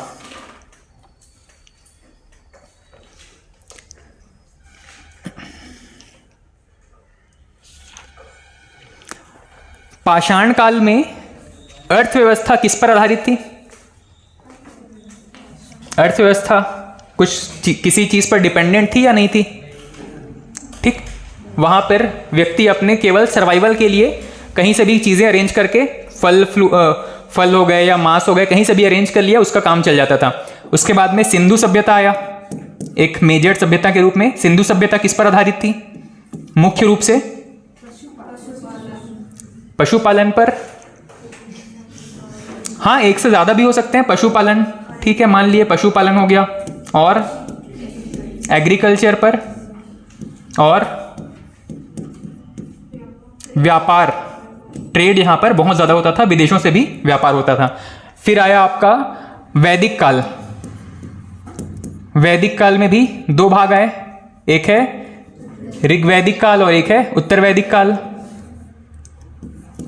पाषाण काल में अर्थव्यवस्था किस पर आधारित थी? अर्थव्यवस्था कुछ किसी चीज पर डिपेंडेंट थी या नहीं थी? ठीक, वहां पर व्यक्ति अपने केवल सर्वाइवल के लिए कहीं से भी चीजें अरेंज करके, फल हो गए या मांस हो गए, कहीं से भी अरेंज कर लिया, उसका काम चल जाता था। उसके बाद में सिंधु सभ्यता आया एक मेजर सभ्यता के रूप में। सिंधु सभ्यता किस पर आधारित थी? मुख्य रूप से पशुपालन पर। हाँ, एक से ज्यादा भी हो सकते हैं पशुपालन। ठीक है, मान लिए पशुपालन हो गया, और एग्रीकल्चर पर, और व्यापार, ट्रेड यहां पर बहुत ज्यादा होता था, विदेशों से भी व्यापार होता था। फिर आया आपका वैदिक काल। वैदिक काल में भी दो भाग आए, एक है ऋग्वैदिक काल और एक है उत्तर वैदिक काल।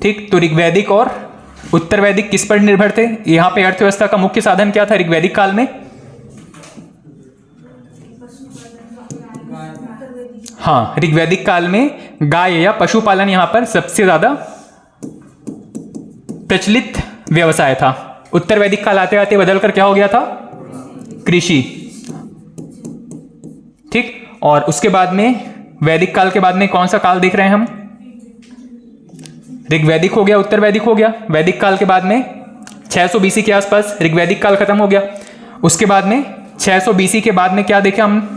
ठीक, तो ऋग्वैदिक और उत्तर वैदिक किस पर निर्भर थे? यहां पे अर्थव्यवस्था का मुख्य साधन क्या था ऋग्वैदिक काल में? हाँ, ऋग्वैदिक काल में गाय या पशुपालन यहां पर सबसे ज्यादा प्रचलित व्यवसाय था। उत्तर वैदिक काल आते आते बदलकर क्या हो गया था? कृषि। ठीक, और उसके बाद में वैदिक काल के बाद में कौन सा काल देख रहे हैं हम? ऋग्वैदिक हो गया, उत्तर वैदिक हो गया। वैदिक काल के बाद में 600 बीसी के आसपास ऋग्वैदिक काल खत्म हो गया। उसके बाद में 600 बीसी के बाद में क्या देखा हम?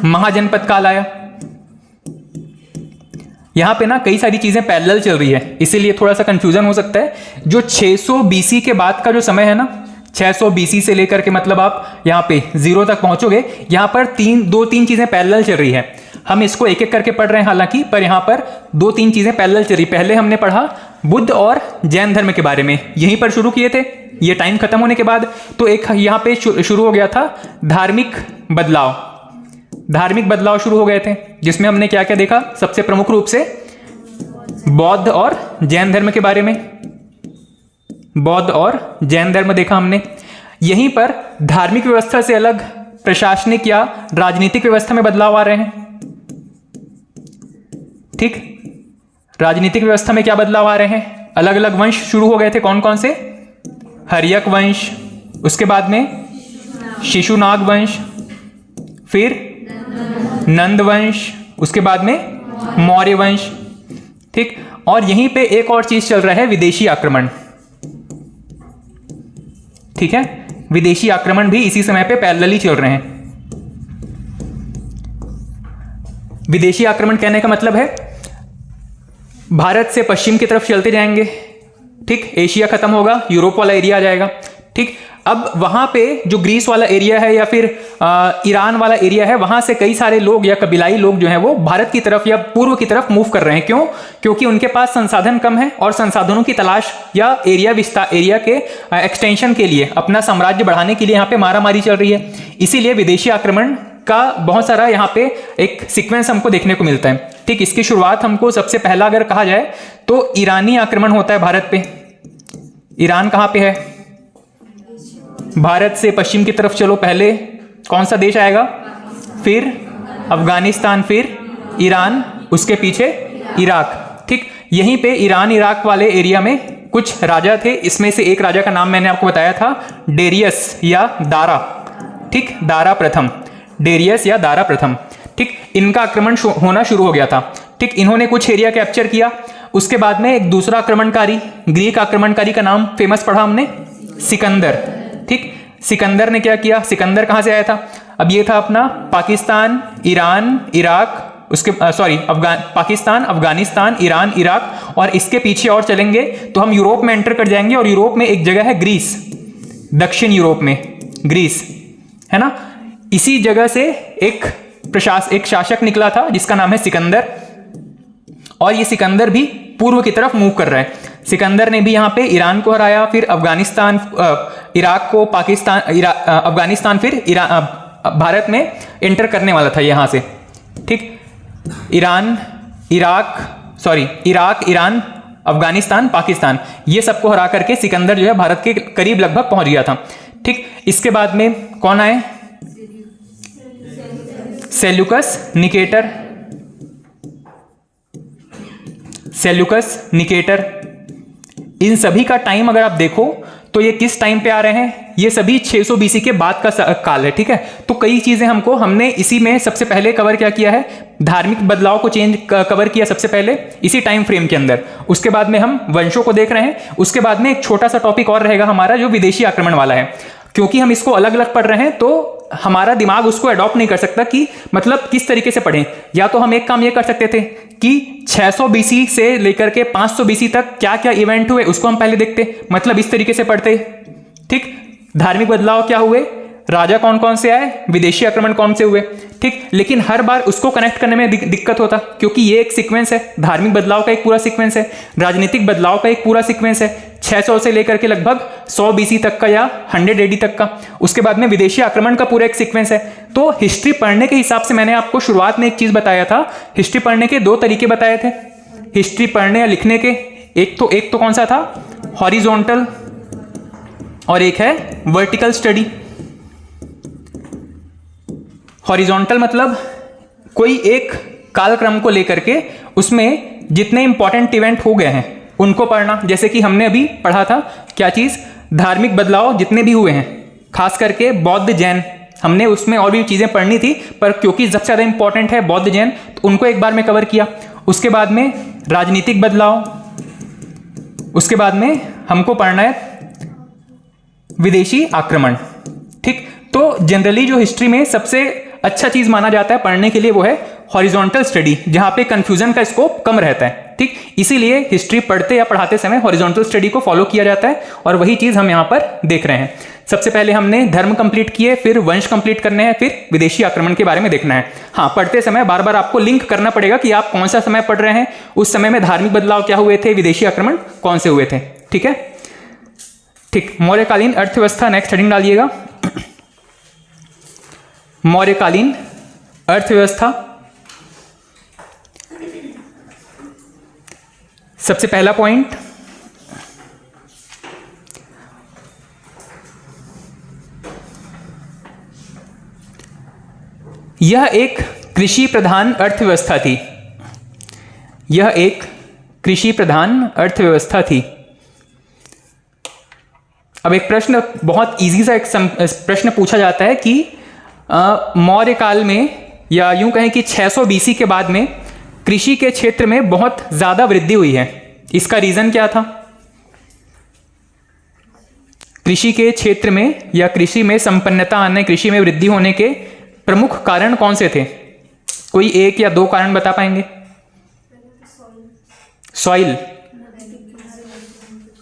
महाजनपद काल आया। यहां पे ना कई सारी चीजें पैरेलल चल रही है, इसीलिए थोड़ा सा कंफ्यूजन हो सकता है। जो 600 बीसी के बाद का जो समय है ना, 600 बीसी से लेकर के मतलब आप यहां पे 0 तक पहुंचोगे, यहां पर दो तीन चीजें पैरेलल चल रही है। हम इसको एक एक करके पढ़ रहे हैं हालांकि, पर यहां पर दो तीन चीजें पैरेलल चल रही। पहले हमने पढ़ा बुद्ध और जैन धर्म के बारे में, यहीं पर शुरू किए थे। ये टाइम खत्म होने के बाद तो एक यहां पे शुरू हो गया था धार्मिक बदलाव। धार्मिक बदलाव शुरू हो गए थे, जिसमें हमने क्या क्या देखा? सबसे प्रमुख रूप से बौद्ध और जैन धर्म के बारे में। बौद्ध और जैन धर्म देखा हमने। यहीं पर धार्मिक व्यवस्था से अलग प्रशासनिक या राजनीतिक व्यवस्था में बदलाव आ रहे हैं। ठीक, राजनीतिक व्यवस्था में क्या बदलाव आ रहे हैं? अलग अलग वंश शुरू हो गए थे। कौन कौन से? हर्यक वंश, उसके बाद में शिशुनाग वंश, फिर नंद वंश, उसके बाद में मौर्य वंश। ठीक, और यहीं पे एक और चीज चल रहा है, विदेशी आक्रमण। ठीक है, विदेशी आक्रमण भी इसी समय पे पैरेलली चल रहे हैं। विदेशी आक्रमण कहने का मतलब है भारत से पश्चिम की तरफ चलते जाएंगे। ठीक, एशिया खत्म होगा, यूरोप वाला एरिया आ जाएगा। ठीक, अब वहां पे जो ग्रीस वाला एरिया है या फिर ईरान वाला एरिया है, वहां से कई सारे लोग या कबीलाई लोग जो हैं वो भारत की तरफ या पूर्व की तरफ मूव कर रहे हैं। क्यों? क्योंकि उनके पास संसाधन कम है और संसाधनों की तलाश या एरिया के एक्सटेंशन के लिए, अपना साम्राज्य बढ़ाने के लिए यहाँ पे मारामारी चल रही है। इसीलिए विदेशी आक्रमण का बहुत सारा यहाँ पे एक सीक्वेंस हमको देखने को मिलता है। ठीक, इसकी शुरुआत हमको सबसे पहला अगर कहा जाए तो ईरानी आक्रमण होता है भारत पे। ईरान कहाँ पे है? भारत से पश्चिम की तरफ चलो, पहले कौन सा देश आएगा? फिर अफगानिस्तान, फिर ईरान, उसके पीछे इराक। ठीक, यहीं पे ईरान इराक वाले एरिया में कुछ राजा थे। इसमें से एक राजा का नाम मैंने आपको बताया था, डेरियस या दारा। ठीक, दारा प्रथम, डेरियस या दारा प्रथम। ठीक, इनका आक्रमण होना शुरू हो गया था। ठीक, इन्होंने कुछ एरिया कैप्चर किया। उसके बाद में एक दूसरा आक्रमणकारी, ग्रीक आक्रमणकारी का नाम फेमस पढ़ा हमने, सिकंदर। ठीक, सिकंदर ने क्या किया? सिकंदर कहां से आया था? अब ये था अपना पाकिस्तान, ईरान, इराक, उसके पाकिस्तान, अफगानिस्तान, ईरान, इराक, और इसके पीछे और चलेंगे तो हम यूरोप में एंटर कर जाएंगे। और यूरोप में एक जगह है ग्रीस, दक्षिण यूरोप में ग्रीस है ना। इसी जगह से एक शासक निकला था जिसका नाम है सिकंदर, और ये सिकंदर भी पूर्व की तरफ मूव कर रहा है। सिकंदर ने भी यहाँ पे ईरान को हराया, फिर अफगानिस्तान, इराक को, पाकिस्तान, अफगानिस्तान, फिर भारत में एंटर करने वाला था यहाँ से। ठीक, इराक, ईरान, अफगानिस्तान, पाकिस्तान, ये सबको हरा करके सिकंदर जो है भारत के करीब लगभग पहुंच गया था। ठीक, इसके बाद में कौन आए? Seleucus Nicator. सेल्यूकस निकेटर, इन सभी का टाइम अगर आप देखो तो ये किस टाइम पे आ रहे हैं? ये सभी 600 बीसी के बाद का काल है। ठीक है, तो कई चीजें हमने इसी में सबसे पहले कवर क्या किया है? धार्मिक बदलाव को कवर किया सबसे पहले इसी टाइम फ्रेम के अंदर। उसके बाद में हम वंशों को देख रहे हैं। उसके बाद में एक छोटा सा टॉपिक और रहेगा हमारा, जो विदेशी आक्रमण वाला है। क्योंकि हम इसको अलग अलग पढ़ रहे हैं तो हमारा दिमाग उसको अडॉप्ट नहीं कर सकता कि मतलब किस तरीके से पढ़ें। या तो हम एक काम ये कर सकते थे कि 600 बीसी से लेकर के 500 बीसी तक क्या क्या इवेंट हुए उसको हम पहले देखते, मतलब इस तरीके से पढ़ते। ठीक, धार्मिक बदलाव क्या हुए, राजा कौन कौन से आए, विदेशी आक्रमण कौन से हुए। ठीक, लेकिन हर बार उसको कनेक्ट करने में दिक्कत होता, क्योंकि ये एक सीक्वेंस है, धार्मिक बदलाव का एक पूरा सीक्वेंस है, राजनीतिक बदलाव का एक पूरा सीक्वेंस है, 600 से लेकर के लगभग 100 बीसी तक का या 100 एडी तक का। उसके बाद में विदेशी आक्रमण का पूरा एक सीक्वेंस है। तो हिस्ट्री पढ़ने के हिसाब से मैंने आपको शुरुआत में एक चीज बताया था, हिस्ट्री पढ़ने के 2 तरीके बताए थे हिस्ट्री पढ़ने या लिखने के। एक तो कौन सा था? हॉरिजॉन्टल, और एक है वर्टिकल स्टडी। हॉरिजॉन्टल मतलब कोई एक कालक्रम को लेकर के उसमें जितने इंपॉर्टेंट इवेंट हो गए हैं उनको पढ़ना। जैसे कि हमने अभी पढ़ा था क्या चीज, धार्मिक बदलाव जितने भी हुए हैं, खास करके बौद्ध जैन, हमने उसमें और भी चीजें पढ़नी थी पर क्योंकि सबसे ज्यादा इंपॉर्टेंट है बौद्ध जैन तो उनको एक बार में कवर किया। उसके बाद में राजनीतिक बदलाव, उसके बाद में हमको पढ़ना है विदेशी आक्रमण। ठीक, तो जनरली जो हिस्ट्री में सबसे अच्छा चीज माना जाता है पढ़ने के लिए वो है हॉरिजॉन्टल स्टडी, जहां पे कंफ्यूजन का स्कोप कम रहता है। ठीक, इसीलिए हिस्ट्री पढ़ते या पढ़ाते समय हॉरिजॉन्टल स्टडी को फॉलो किया जाता है, और वही चीज हम यहां पर देख रहे हैं। सबसे पहले हमने धर्म कंप्लीट किए, फिर वंश कंप्लीट करने हैं, फिर विदेशी आक्रमण के बारे में देखना है। हाँ, पढ़ते समय बार बार आपको लिंक करना पड़ेगा कि आप कौन सा समय पढ़ रहे हैं, उस समय में धार्मिक बदलाव क्या हुए थे, विदेशी आक्रमण कौन से हुए थे। ठीक है, ठीक, मौर्यकालीन अर्थव्यवस्था नेक्स्ट हेडिंग डालिएगा। मौर्यकालीन अर्थव्यवस्था, सबसे पहला पॉइंट, यह एक कृषि प्रधान अर्थव्यवस्था थी। यह एक कृषि प्रधान अर्थव्यवस्था थी। अब एक प्रश्न, बहुत इजी सा एक प्रश्न पूछा जाता है कि मौर्य काल में, या यूं कहें कि 600 बीसी के बाद में कृषि के क्षेत्र में बहुत ज्यादा वृद्धि हुई है। इसका रीजन क्या था? कृषि के क्षेत्र में या कृषि में संपन्नता आने, कृषि में वृद्धि होने के प्रमुख कारण कौन से थे? कोई एक या दो कारण बता पाएंगे? सॉइल,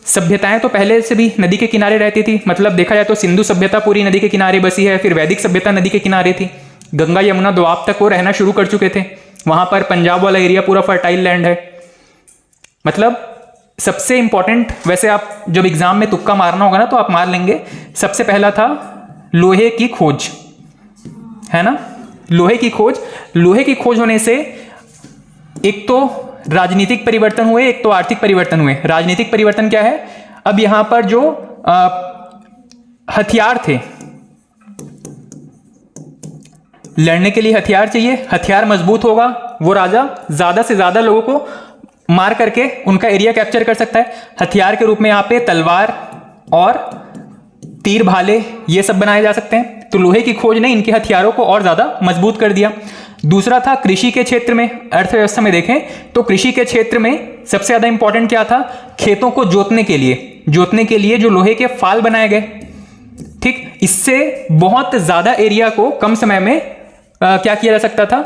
सभ्यताएं तो पहले से भी नदी के किनारे रहती थी, मतलब देखा जाए तो सिंधु सभ्यता पूरी नदी के किनारे बसी है, फिर वैदिक सभ्यता नदी के किनारे थी, गंगा यमुना दोआब तक वो रहना शुरू कर चुके थे। वहां पर पंजाब वाला एरिया पूरा फर्टाइल लैंड है। मतलब सबसे इंपॉर्टेंट, वैसे आप जब एग्जाम में तुक्का मारना होगा ना तो आप मार लेंगे, सबसे पहला था लोहे की खोज, है ना? लोहे की खोज। लोहे की खोज होने से एक तो राजनीतिक परिवर्तन हुए, एक तो आर्थिक परिवर्तन हुए। राजनीतिक परिवर्तन क्या है? अब यहां पर जो हथियार थे, लड़ने के लिए हथियार चाहिए, हथियार मजबूत होगा, वो राजा ज्यादा से ज्यादा लोगों को मार करके उनका एरिया कैप्चर कर सकता है। हथियार के रूप में यहां पे तलवार और तीर भाले ये सब बनाए जा सकते हैं। तो लोहे की खोज ने इनके हथियारों को और ज्यादा मजबूत कर दिया। दूसरा था कृषि के क्षेत्र में, अर्थव्यवस्था में देखें तो कृषि के क्षेत्र में सबसे ज्यादा इंपॉर्टेंट क्या था? खेतों को जोतने के लिए जो लोहे के फाल बनाए गए, ठीक, इससे बहुत ज्यादा एरिया को कम समय में क्या किया जा सकता था?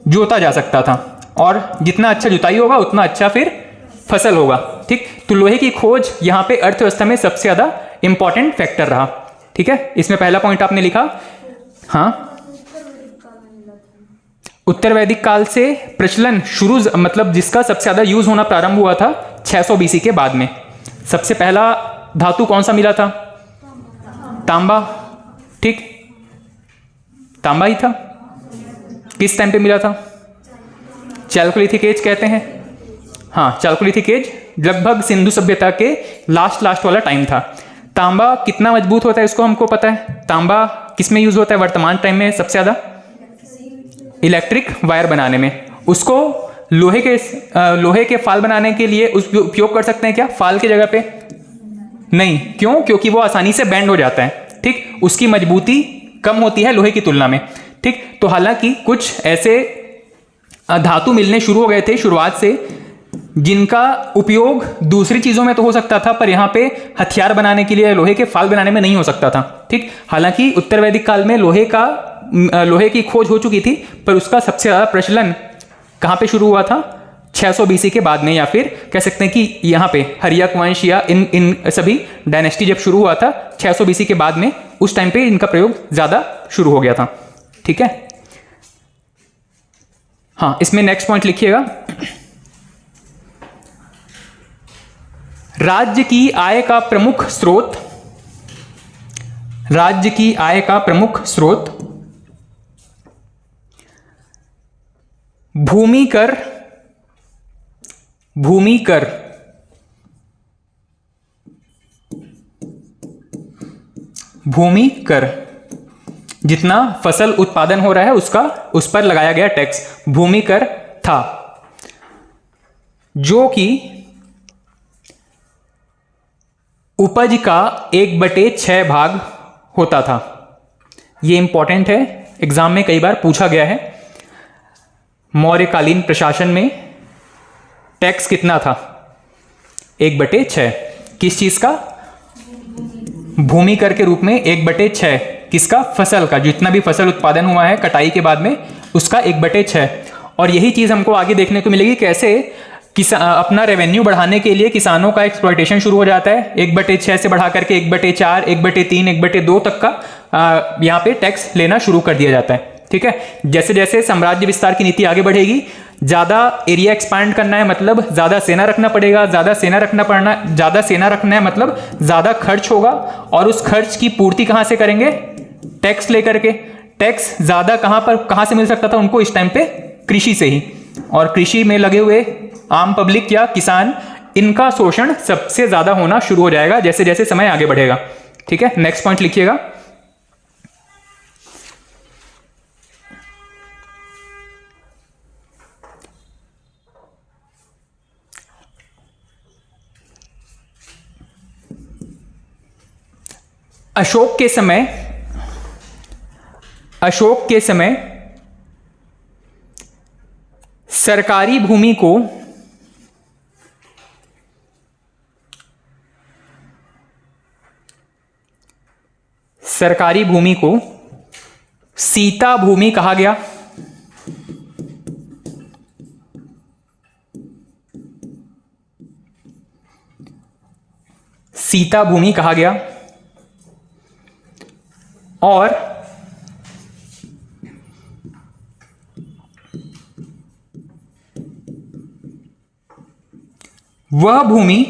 जोता जा सकता था, और जितना अच्छा जुताई होगा उतना अच्छा फिर फसल होगा, ठीक। तो लोहे की खोज यहां पे अर्थव्यवस्था में सबसे ज्यादा इंपॉर्टेंट फैक्टर रहा, ठीक है। इसमें पहला पॉइंट आपने लिखा, हाँ, उत्तर वैदिक काल से प्रचलन शुरू, मतलब जिसका सबसे ज्यादा यूज होना प्रारंभ हुआ था 600 बीसी के बाद में। सबसे पहला धातु कौन सा मिला था? तांबा, ठीक, तांबा ही था। किस टाइम पे मिला था? चैल्कोलिथिक एज कहते हैं, हाँ, चैल्कोलिथिक एज लगभग सिंधु सभ्यता के लास्ट वाला टाइम था। तांबा कितना मजबूत होता है इसको हमको पता है। तांबा किसमें यूज होता है वर्तमान टाइम में सबसे ज्यादा? इलेक्ट्रिक वायर बनाने में। उसको लोहे के फाल बनाने के लिए उपयोग कर सकते हैं क्या? फाल की जगह पे नहीं, क्यों? क्योंकि वो आसानी से बेंड हो जाता है, ठीक, उसकी मजबूती कम होती है लोहे की तुलना में, ठीक। तो हालांकि कुछ ऐसे धातु मिलने शुरू हो गए थे शुरुआत से जिनका उपयोग दूसरी चीजों में तो हो सकता था, पर यहां पे हथियार बनाने के लिए लोहे के फाल बनाने में नहीं हो सकता था, ठीक। हालांकि उत्तर वैदिक काल में लोहे की खोज हो चुकी थी, पर उसका सबसे ज्यादा प्रचलन कहां पे शुरू हुआ था? 600 बीसी के बाद में, या फिर कह सकते हैं कि यहां पे हर्यक वंश या इन सभी डायनेस्टी जब शुरू हुआ था 600 बीसी के बाद में, उस टाइम पे इनका प्रयोग ज्यादा शुरू हो गया था, ठीक है। हाँ, इसमें नेक्स्ट पॉइंट लिखिएगा, राज्य की आय का प्रमुख स्रोत, राज्य की आय का प्रमुख स्रोत भूमि कर, जितना फसल उत्पादन हो रहा है उस पर लगाया गया टैक्स भूमि कर था, जो कि उपज का 1/6 भाग होता था। यह इंपॉर्टेंट है, एग्जाम में कई बार पूछा गया है। मौर्यकालीन प्रशासन में टैक्स कितना था? 1/6। किस चीज का? भूमि कर के रूप में 1/6। किसका? फसल का, जितना भी फसल उत्पादन हुआ है कटाई के बाद में उसका 1/6। और यही चीज हमको आगे देखने को मिलेगी, कैसे अपना रेवेन्यू बढ़ाने के लिए किसानों का एक्सप्लॉयटेशन शुरू हो जाता है। 1/6 से बढ़ा करके 1/4, 1/3, 1/2 तक का यहाँ पे टैक्स लेना शुरू कर दिया जाता है, ठीक है। जैसे जैसे साम्राज्य विस्तार की नीति आगे बढ़ेगी, ज्यादा एरिया एक्सपांड करना है मतलब ज्यादा सेना रखना पड़ेगा, ज्यादा सेना रखना है मतलब ज्यादा खर्च होगा, और उस खर्च की पूर्ति कहां से करेंगे? टैक्स लेकर के। टैक्स ज्यादा कहां से मिल सकता था उनको इस टाइम पे? कृषि से ही। और कृषि में लगे हुए आम पब्लिक या किसान, इनका शोषण सबसे ज्यादा होना शुरू हो जाएगा जैसे जैसे समय आगे बढ़ेगा, ठीक है। नेक्स्ट पॉइंट लिखिएगा, अशोक के समय सरकारी भूमि को सीता भूमि कहा गया। सीता भूमि कहा गया। और वह भूमि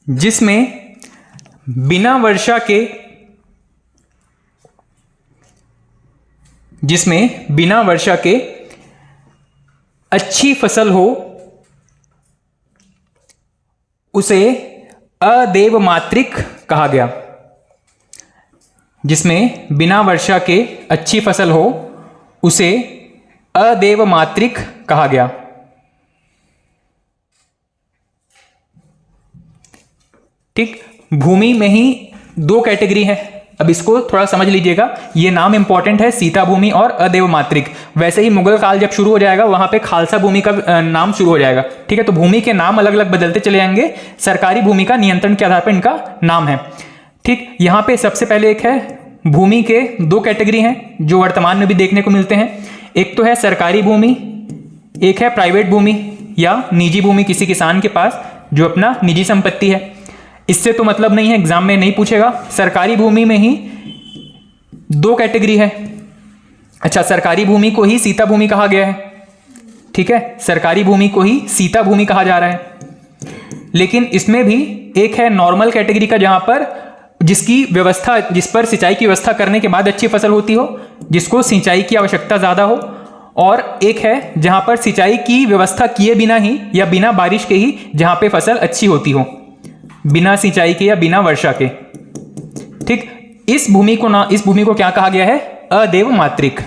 जिसमें बिना वर्षा के अच्छी फसल हो, उसे अदेवमातृक कहा गया। जिसमें बिना वर्षा के अच्छी फसल हो, उसे अदेवमातृक कहा गया। ठीक, भूमि में ही दो कैटेगरी है। अब इसको थोड़ा समझ लीजिएगा, ये नाम इंपॉर्टेंट है, सीता भूमि और अदेवमातृक। वैसे ही मुगल काल जब शुरू हो जाएगा, वहां पे खालसा भूमि का नाम शुरू हो जाएगा। ठीक है, तो भूमि के नाम अलग अलग बदलते चले जाएंगे, सरकारी भूमि का नियंत्रण के आधार पर इनका नाम है। ठीक, यहां पे सबसे पहले एक है, भूमि के दो कैटेगरी हैं जो वर्तमान में भी देखने को मिलते हैं। एक तो है सरकारी भूमि, एक है प्राइवेट भूमि या निजी भूमि किसी किसान के पास जो अपना निजी संपत्ति है। इससे तो मतलब नहीं है, एग्जाम में नहीं पूछेगा। सरकारी भूमि में ही दो कैटेगरी है। अच्छा, सरकारी भूमि को ही सीता भूमि कहा गया है। ठीक है, सरकारी भूमि को ही सीता भूमि कहा जा रहा है। लेकिन इसमें भी एक है नॉर्मल कैटेगरी का, जहां पर जिस पर सिंचाई की व्यवस्था करने के बाद अच्छी फसल होती हो, जिसको सिंचाई की आवश्यकता ज्यादा हो। और एक है जहां पर सिंचाई की व्यवस्था किए बिना ही या बिना बारिश के ही जहां पे फसल अच्छी होती हो, बिना सिंचाई के या बिना वर्षा के। ठीक, इस भूमि को क्या कहा गया है? अदेवमातृक।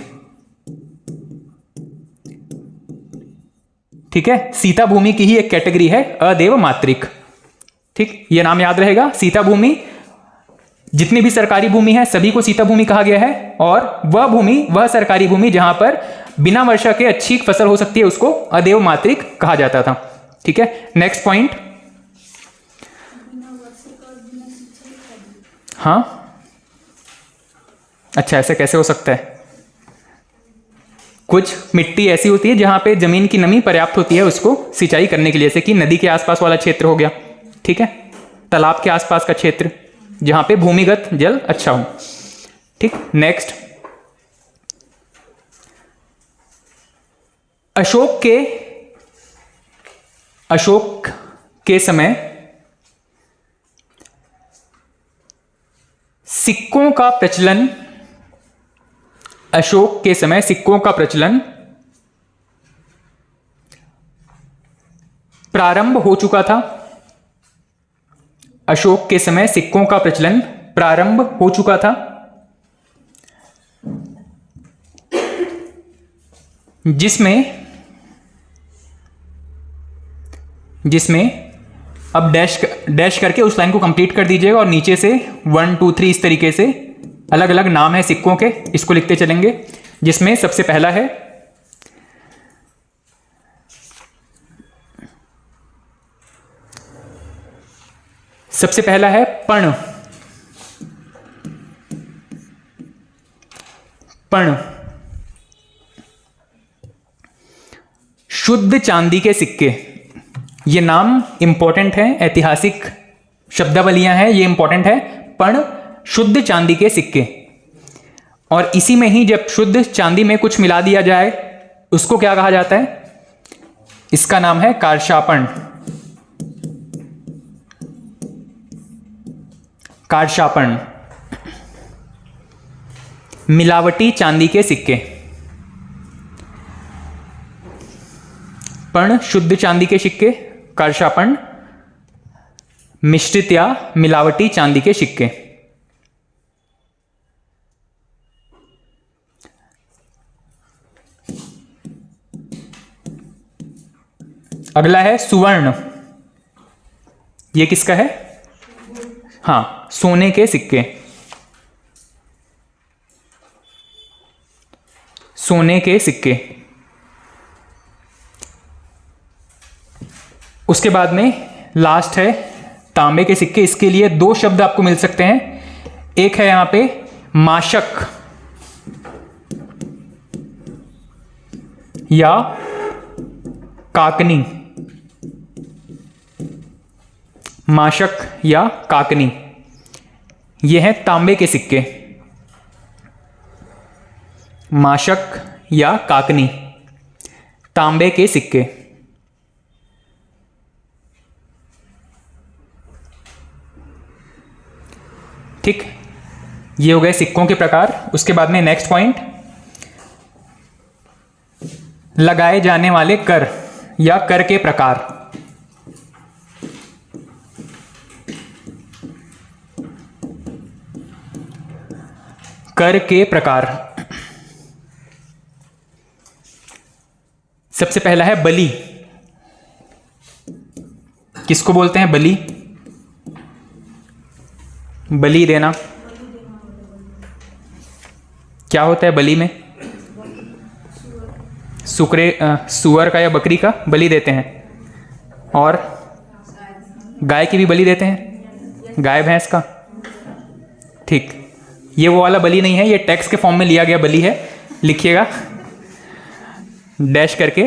ठीक है, सीता भूमि की ही एक कैटेगरी है अदेवमातृक। ठीक, यह नाम याद रहेगा। सीता भूमि, जितनी भी सरकारी भूमि है सभी को सीता भूमि कहा गया है। और वह सरकारी भूमि जहां पर बिना वर्षा के अच्छी फसल हो सकती है, उसको अदेवमातृक कहा जाता था। ठीक है, नेक्स्ट पॉइंट। हाँ, अच्छा, ऐसे कैसे हो सकता है? कुछ मिट्टी ऐसी होती है जहां पे जमीन की नमी पर्याप्त होती है उसको सिंचाई करने के लिए, जैसे कि नदी के आसपास वाला क्षेत्र हो गया। ठीक है, तालाब के आसपास का क्षेत्र जहां पे भूमिगत जल अच्छा हो। ठीक, नेक्स्ट। अशोक के समय सिक्कों का प्रचलन, अशोक के समय सिक्कों का प्रचलन प्रारंभ हो चुका था। अशोक के समय सिक्कों का प्रचलन प्रारंभ हो चुका था, जिसमें अब डैश करके उस लाइन को कंप्लीट कर दीजिएगा और नीचे से 1 2 3 इस तरीके से अलग अलग नाम है सिक्कों के, इसको लिखते चलेंगे। जिसमें सबसे पहला है पण। शुद्ध चांदी के सिक्के। ये नाम इंपॉर्टेंट है, ऐतिहासिक शब्दावलियां हैं, ये इंपॉर्टेंट है। पण, शुद्ध चांदी के सिक्के। और इसी में ही जब शुद्ध चांदी में कुछ मिला दिया जाए उसको क्या कहा जाता है? इसका नाम है कार्शापण। कार्शापण, मिलावटी चांदी के सिक्के। पण, शुद्ध चांदी के सिक्के। कार्शापण, मिश्रित या मिलावटी चांदी के सिक्के। अगला है सुवर्ण। ये किसका है? हाँ, सोने के सिक्के, सोने के सिक्के। उसके बाद में लास्ट है तांबे के सिक्के। इसके लिए दो शब्द आपको मिल सकते हैं। एक है यहां पे माशक या काकनी, माशक या काकनी, ये है तांबे के सिक्के। माशक या काकनी, तांबे के सिक्के। ठीक, ये हो गए सिक्कों के प्रकार। उसके बाद में नेक्स्ट पॉइंट, लगाए जाने वाले कर या कर के प्रकार। कर के प्रकार। सबसे पहला है बलि। किसको बोलते हैं बलि? बलि देना। क्या होता है बलि में? सुअर का या बकरी का बलि देते हैं, और गाय की भी बलि देते हैं, गाय भैंस का। ठीक, ये वो वाला बलि नहीं है, ये टैक्स के फॉर्म में लिया गया बलि है। लिखिएगा डैश करके।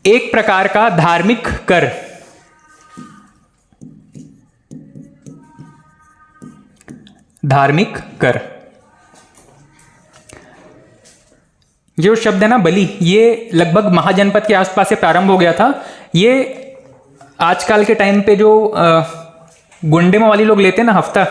एक प्रकार का धार्मिक कर। धार्मिक कर। जो शब्द है ना बलि, ये लगभग महाजनपद के आसपास से प्रारंभ हो गया था। ये आजकल के टाइम पे जो गुंडे वाली लोग लेते हैं ना हफ्ता,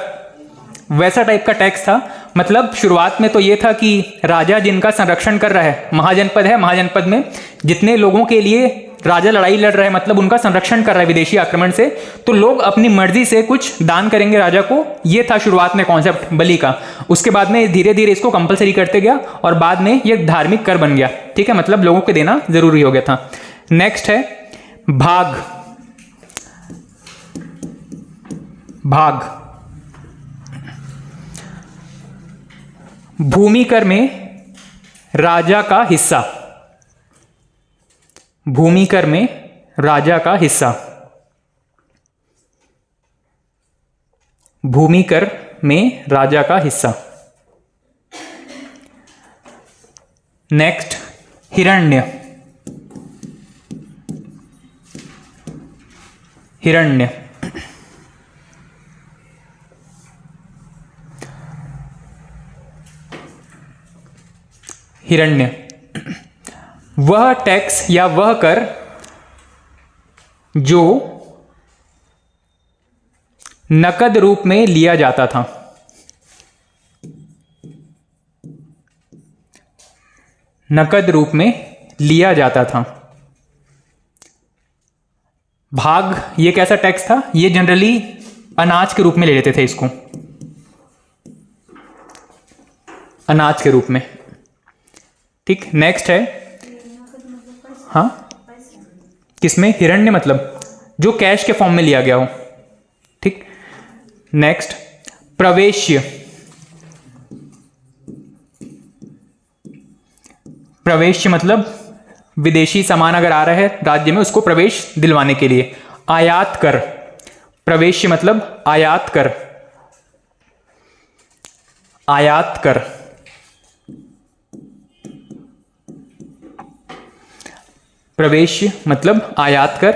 वैसा टाइप का टैक्स था। मतलब शुरुआत में तो ये था कि राजा जिनका संरक्षण कर रहा है, महाजनपद है, महाजनपद में जितने लोगों के लिए राजा लड़ाई लड़ रहा है, मतलब उनका संरक्षण कर रहा है विदेशी आक्रमण से, तो लोग अपनी मर्जी से कुछ दान करेंगे राजा को। ये था शुरुआत में कॉन्सेप्ट बलि का। उसके बाद में धीरे धीरे इसको कंपलसरी करते गया और बाद में ये धार्मिक कर बन गया। ठीक है, मतलब लोगों को देना जरूरी हो गया था। नेक्स्ट है भाग। भाग। भूमि कर में राजा का हिस्सा। भूमि कर में राजा का हिस्सा। भूमि कर में राजा का हिस्सा। नेक्स्ट हिरण्य। हिरण्य। हिरण्य वह टैक्स या वह कर जो नकद रूप में लिया जाता था। नकद रूप में लिया जाता था। भाग ये कैसा टैक्स था? ये जनरली अनाज के रूप में ले लेते थे इसको, अनाज के रूप में। ठीक, नेक्स्ट है हाँ किसमें? हिरण्य मतलब जो कैश के फॉर्म में लिया गया हो। ठीक, नेक्स्ट प्रवेश्य। प्रवेश्य मतलब विदेशी सामान अगर आ रहा है राज्य में, उसको प्रवेश दिलवाने के लिए। आयात कर। प्रवेश्य मतलब आयात कर। आयात कर। प्रवेश्य मतलब आयात कर।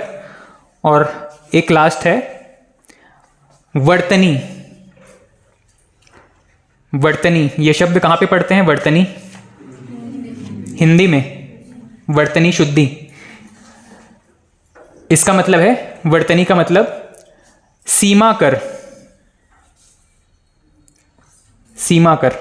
और एक लास्ट है वर्तनी। वर्तनी ये शब्द कहां पे पढ़ते हैं? वर्तनी हिंदी में वर्तनी शुद्धि। इसका मतलब है, वर्तनी का मतलब सीमा कर। सीमा कर।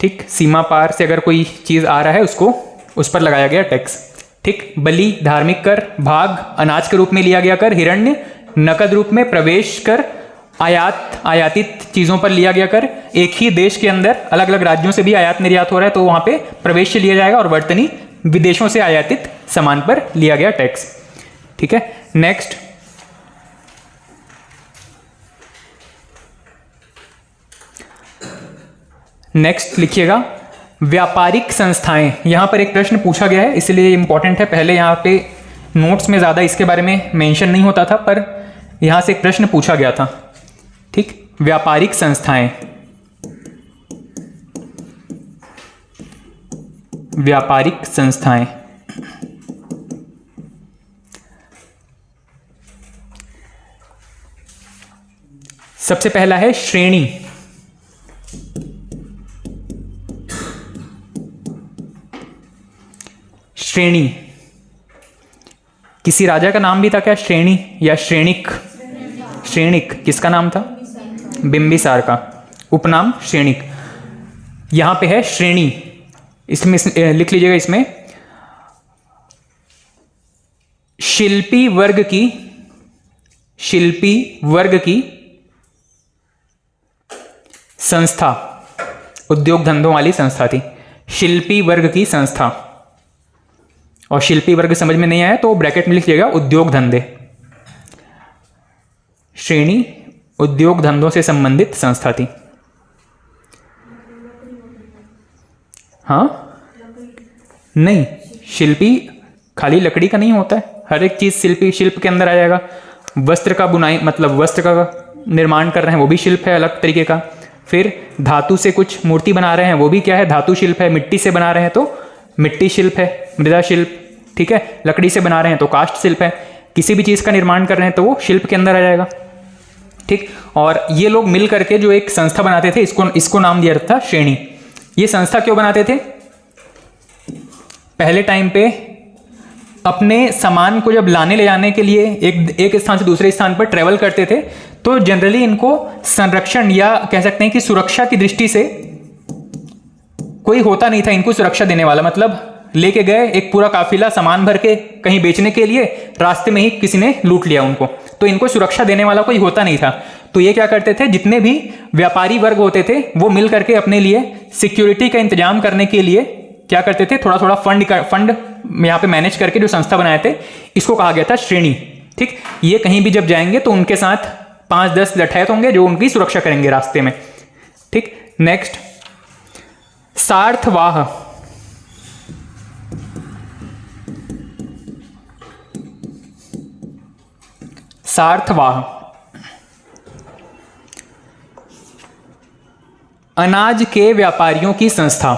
ठीक, सीमा पार से अगर कोई चीज आ रहा है उसको, उस पर लगाया गया टैक्स। ठीक, बलि धार्मिक कर, भाग अनाज के रूप में लिया गया कर, हिरण्य नकद रूप में, प्रवेश कर आयातित चीज़ों पर लिया गया कर। एक ही देश के अंदर अलग अलग राज्यों से भी आयात निर्यात हो रहा है तो वहाँ पे प्रवेश लिया जाएगा। और वर्तनी, विदेशों से आयातित सामान पर लिया गया टैक्स। ठीक है, नेक्स्ट लिखिएगा व्यापारिक संस्थाएं। यहां पर एक प्रश्न पूछा गया है इसलिए इंपॉर्टेंट है। पहले यहां पे नोट्स में ज़्यादा इसके बारे में मेंशन नहीं होता था, पर यहां से एक प्रश्न पूछा गया था। ठीक, व्यापारिक संस्थाएं, व्यापारिक संस्थाएं। सबसे पहला है श्रेणी। श्रेणी, किसी राजा का नाम भी था क्या श्रेणी या श्रेणिक? श्रेणिक किसका नाम था? बिंबिसार का उपनाम श्रेणिक। यहां पे है श्रेणी, इसमें लिख लीजिएगा इसमें शिल्पी वर्ग की संस्था, उद्योग धंधों वाली संस्था थी, शिल्पी वर्ग की संस्था। और शिल्पी वर्ग समझ में नहीं आया तो ब्रैकेट में लिखिएगा उद्योग धंधे। श्रेणी उद्योग धंधों से संबंधित संस्था थी। हाँ, नहीं, शिल्पी खाली लकड़ी का नहीं होता है, हर एक चीज शिल्प के अंदर आ जाएगा। वस्त्र का बुनाई, मतलब वस्त्र का निर्माण कर रहे हैं वो भी शिल्प है अलग तरीके का। फिर धातु से कुछ मूर्ति बना रहे हैं वो भी क्या है? धातु शिल्प है। मिट्टी से बना रहे हैं तो मिट्टी शिल्प है, मृदा शिल्प। ठीक है, लकड़ी से बना रहे हैं तो काष्ठ शिल्प है। किसी भी चीज का निर्माण कर रहे हैं तो वो शिल्प के अंदर आ जाएगा। ठीक, और ये लोग मिल करके जो एक संस्था बनाते थे, इसको नाम दिया था श्रेणी। ये संस्था क्यों बनाते थे? पहले टाइम पे अपने सामान को जब लाने ले जाने के लिए एक स्थान से दूसरे स्थान पर ट्रेवल करते थे तो जनरली इनको संरक्षण या कह सकते हैं कि सुरक्षा की दृष्टि से कोई होता नहीं था इनको सुरक्षा देने वाला। मतलब लेके गए एक पूरा काफिला सामान भर के कहीं बेचने के लिए, रास्ते में ही किसी ने लूट लिया उनको, तो इनको सुरक्षा देने वाला कोई होता नहीं था। तो ये क्या करते थे, जितने भी व्यापारी वर्ग होते थे वो मिल करके अपने लिए सिक्योरिटी का इंतजाम करने के लिए क्या करते थे, थोड़ा थोड़ा फंड यहाँ पे मैनेज करके जो संस्था बनाए थे, इसको कहा गया था श्रेणी। ठीक, ये कहीं भी जब जाएंगे तो उनके साथ 5-10 लठैत होंगे जो उनकी सुरक्षा करेंगे रास्ते में। ठीक, नेक्स्ट सार्थवाह। सार्थवाह अनाज के व्यापारियों की संस्था,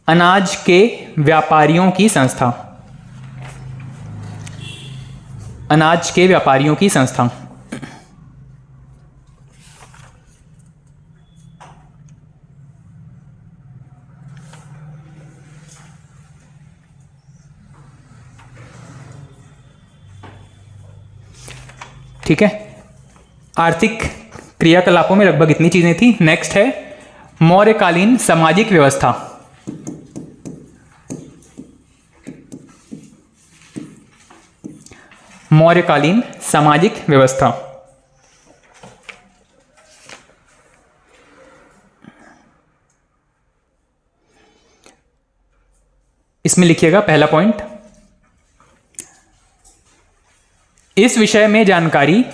अनाज के व्यापारियों की संस्था, अनाज के व्यापारियों की संस्था। ठीक है, आर्थिक क्रियाकलापों में लगभग इतनी चीजें थी। नेक्स्ट है मौर्यकालीन सामाजिक व्यवस्था। मौर्यकालीन सामाजिक व्यवस्था, इसमें लिखिएगा पहला पॉइंट, इस विषय में जानकारी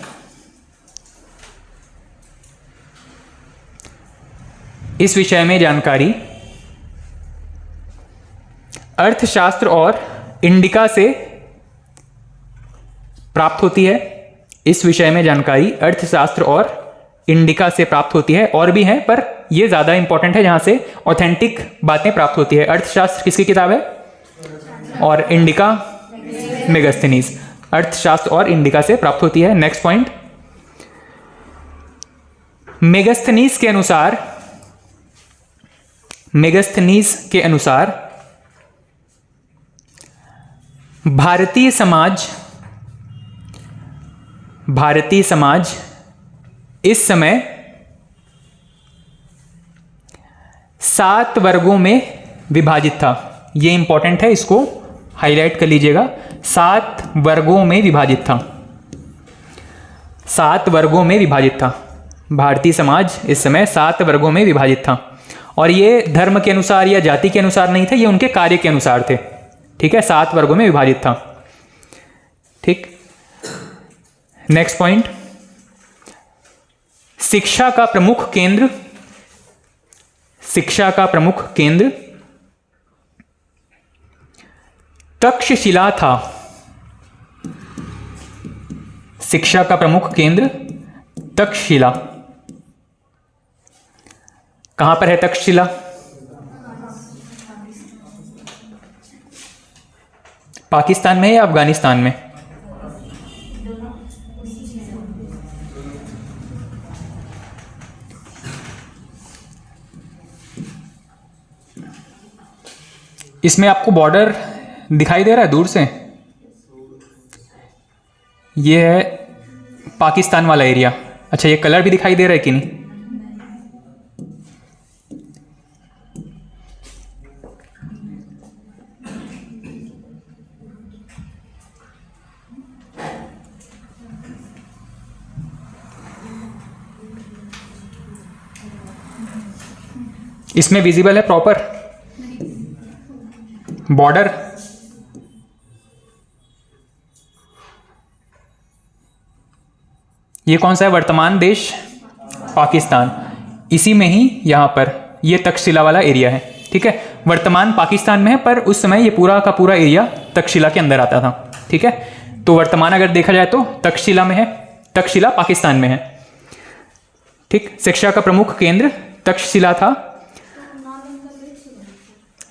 अर्थशास्त्र और इंडिका से प्राप्त होती है। इस विषय में जानकारी अर्थशास्त्र और इंडिका से प्राप्त होती है, और भी हैं पर यह ज्यादा इंपॉर्टेंट है जहां से ऑथेंटिक बातें प्राप्त होती है। अर्थशास्त्र किसकी किताब है? और इंडिका मेगास्थनीज। अर्थशास्त्र और इंडिका से प्राप्त होती है। नेक्स्ट पॉइंट, मेगास्थनीज के अनुसार भारतीय समाज इस समय 7 वर्गों में विभाजित था। यह इंपॉर्टेंट है, इसको हाईलाइट कर लीजिएगा। 7 वर्गों में विभाजित था। 7 वर्गों में विभाजित था। भारतीय समाज इस समय 7 वर्गों में विभाजित था, और ये धर्म के अनुसार या जाति के अनुसार नहीं थे, ये उनके कार्य के अनुसार थे। ठीक है, 7 वर्गों में विभाजित था। ठीक, नेक्स्ट पॉइंट, शिक्षा का प्रमुख केंद्र, शिक्षा का प्रमुख केंद्र तक्षशिला था। शिक्षा का प्रमुख केंद्र तक्षशिला। कहां पर है तक्षशिला? पाकिस्तान में या अफगानिस्तान में? इसमें आपको बॉर्डर दिखाई दे रहा है दूर से? ये है पाकिस्तान वाला एरिया। अच्छा, ये कलर भी दिखाई दे रहा है कि नहीं? इसमें विजिबल है प्रॉपर बॉर्डर? ये कौन सा है? वर्तमान देश पाकिस्तान। इसी में ही यहां पर ये तक्षशिला वाला एरिया है। ठीक है, वर्तमान पाकिस्तान में है, पर उस समय ये पूरा का पूरा एरिया तक्षशिला के अंदर आता था। ठीक है, तो वर्तमान अगर देखा जाए तो तक्षशिला में है, तक्षशिला पाकिस्तान में है। ठीक, शिक्षा का प्रमुख केंद्र तक्षशिला था।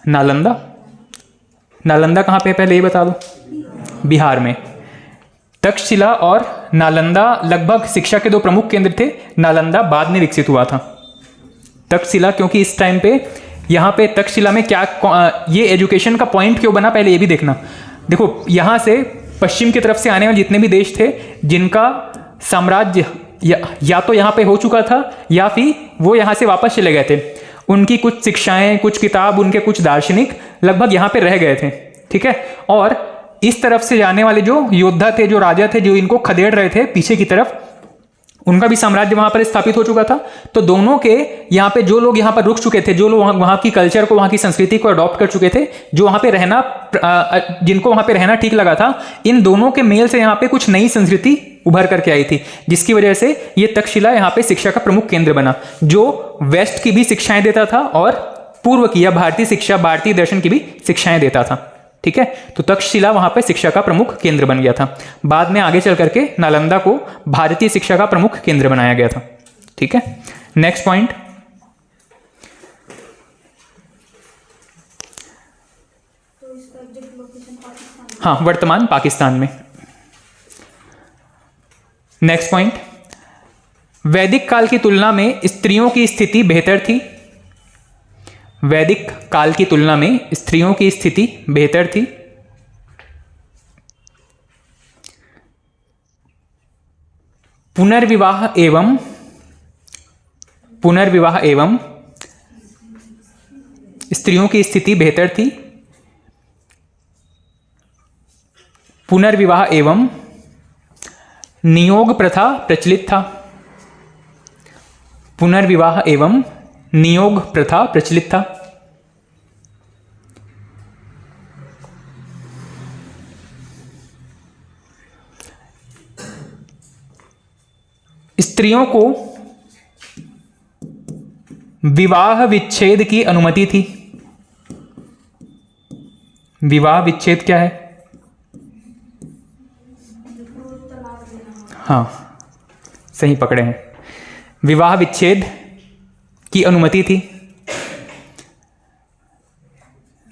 नालंदा, नालंदा कहाँ पे है पहले ये बता दो? बिहार में। तक्षशिला और नालंदा लगभग शिक्षा के 2 प्रमुख केंद्र थे। नालंदा बाद में विकसित हुआ था। तक्षशिला क्योंकि इस टाइम पे यहाँ पे तक्षशिला में क्या, ये एजुकेशन का पॉइंट क्यों बना पहले ये भी देखना। देखो, यहाँ से पश्चिम की तरफ से आने वाले जितने भी देश थे जिनका साम्राज्य या तो यहाँ पे हो चुका था या फिर वो यहाँ से वापस चले गए थे, उनकी कुछ शिक्षाएं, कुछ किताब, उनके कुछ दार्शनिक लगभग यहाँ पे रह गए थे। ठीक है, और इस तरफ से जाने वाले जो योद्धा थे, जो राजा थे, जो इनको खदेड़ रहे थे पीछे की तरफ, उनका भी साम्राज्य वहां पर स्थापित हो चुका था। तो दोनों के यहाँ पे जो लोग यहाँ पर रुक चुके थे, जो लोग वहां की कल्चर को, वहां की संस्कृति को अडॉप्ट कर चुके थे, जो वहां पे रहना, जिनको वहां पे रहना ठीक लगा था, इन दोनों के मेल से यहाँ पे कुछ नई संस्कृति उभर करके आई थी, जिसकी वजह से ये तक्षशिला यहाँ पे शिक्षा का प्रमुख केंद्र बना, जो वेस्ट की भी शिक्षाएं देता था और पूर्व की या भारतीय शिक्षा, भारतीय दर्शन की भी शिक्षाएं देता था। ठीक है, तो तक्षशिला वहां पे शिक्षा का प्रमुख केंद्र बन गया था। बाद में आगे चल करके नालंदा को भारतीय शिक्षा का प्रमुख केंद्र बनाया गया था। ठीक है, नेक्स्ट पॉइंट, हाँ, वर्तमान पाकिस्तान में। नेक्स्ट पॉइंट, वैदिक काल की तुलना में स्त्रियों की स्थिति बेहतर थी। वैदिक काल की तुलना में स्त्रियों की स्थिति बेहतर थी। पुनर्विवाह एवं स्त्रियों की स्थिति बेहतर थी। पुनर्विवाह एवं नियोग प्रथा प्रचलित था। पुनर्विवाह एवं नियोग प्रथा प्रचलित था। स्त्रियों को विवाह विच्छेद की अनुमति थी। विवाह विच्छेद क्या है? हाँ, सही पकड़े हैं, विवाह विच्छेद की अनुमति थी।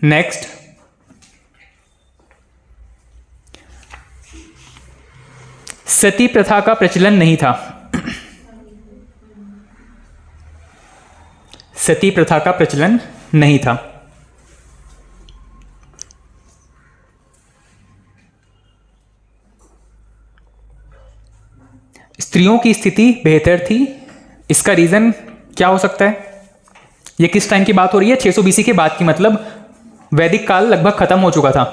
नेक्स्ट, सती प्रथा का प्रचलन नहीं था। सती प्रथा का प्रचलन नहीं था। स्त्रियों की स्थिति बेहतर थी। इसका रीजन क्या हो सकता है? ये किस टाइम की बात हो रही है? 600 BC के बाद की, मतलब वैदिक काल लगभग खत्म हो चुका था।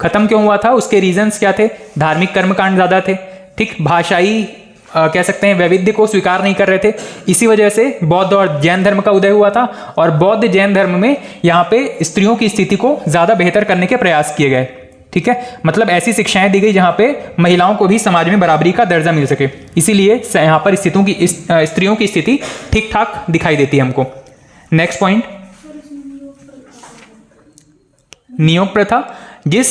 खत्म क्यों हुआ था? उसके रीजंस क्या थे? धार्मिक कर्मकांड ज्यादा थे। ठीक, भाषाई कह सकते हैं वैविध्य को स्वीकार नहीं कर रहे थे। इसी वजह से बौद्ध और जैन धर्म का उदय हुआ था और बौद्ध जैन धर्म में यहाँ पे स्त्रियों की स्थिति को ज़्यादा बेहतर करने के प्रयास किए गए। ठीक है, मतलब ऐसी शिक्षाएं दी गई जहाँ पे महिलाओं को भी समाज में बराबरी का दर्जा मिल सके। इसीलिए यहाँ पर स्त्रियों की स्थिति ठीक ठाक दिखाई देती है हमको। नेक्स्ट पॉइंट, नियोग प्रथा। जिस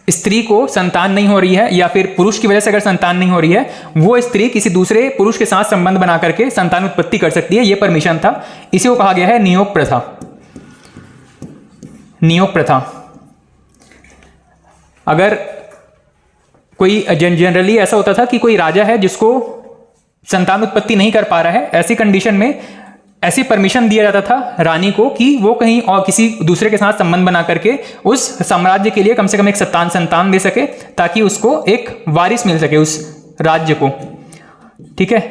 स्त्री को संतान नहीं हो रही है या फिर पुरुष की वजह से अगर संतान नहीं हो रही है, वो स्त्री किसी दूसरे पुरुष के साथ संबंध बना करके संतान उत्पत्ति कर सकती है, ये परमिशन था। इसी को कहा गया है नियोग प्रथा। नियोग प्रथा, अगर कोई जनरली ऐसा होता था कि कोई राजा है जिसको संतान उत्पत्ति नहीं कर पा रहा है, ऐसी कंडीशन में ऐसी परमिशन दिया जाता था रानी को कि वो कहीं और किसी दूसरे के साथ संबंध बना करके उस साम्राज्य के लिए कम से कम एक संतान दे सके, ताकि उसको एक वारिस मिल सके उस राज्य को। ठीक है,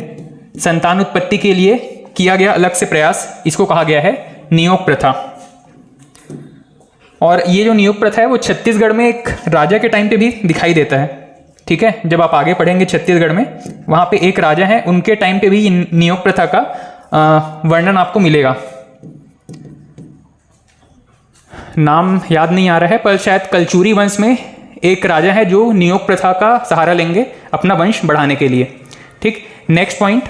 संतान उत्पत्ति के लिए किया गया अलग से प्रयास, इसको कहा गया है नियोग प्रथा। और ये जो नियोग प्रथा है वो छत्तीसगढ़ में एक राजा के टाइम पे भी दिखाई देता है। ठीक है, जब आप आगे पढ़ेंगे छत्तीसगढ़ में, वहाँ पे एक राजा है, उनके टाइम पे भी नियोग प्रथा का वर्णन आपको मिलेगा। नाम याद नहीं आ रहा है, पर शायद कलचुरी वंश में एक राजा है जो नियोग प्रथा का सहारा लेंगे अपना वंश बढ़ाने के लिए। ठीक, नेक्स्ट पॉइंट,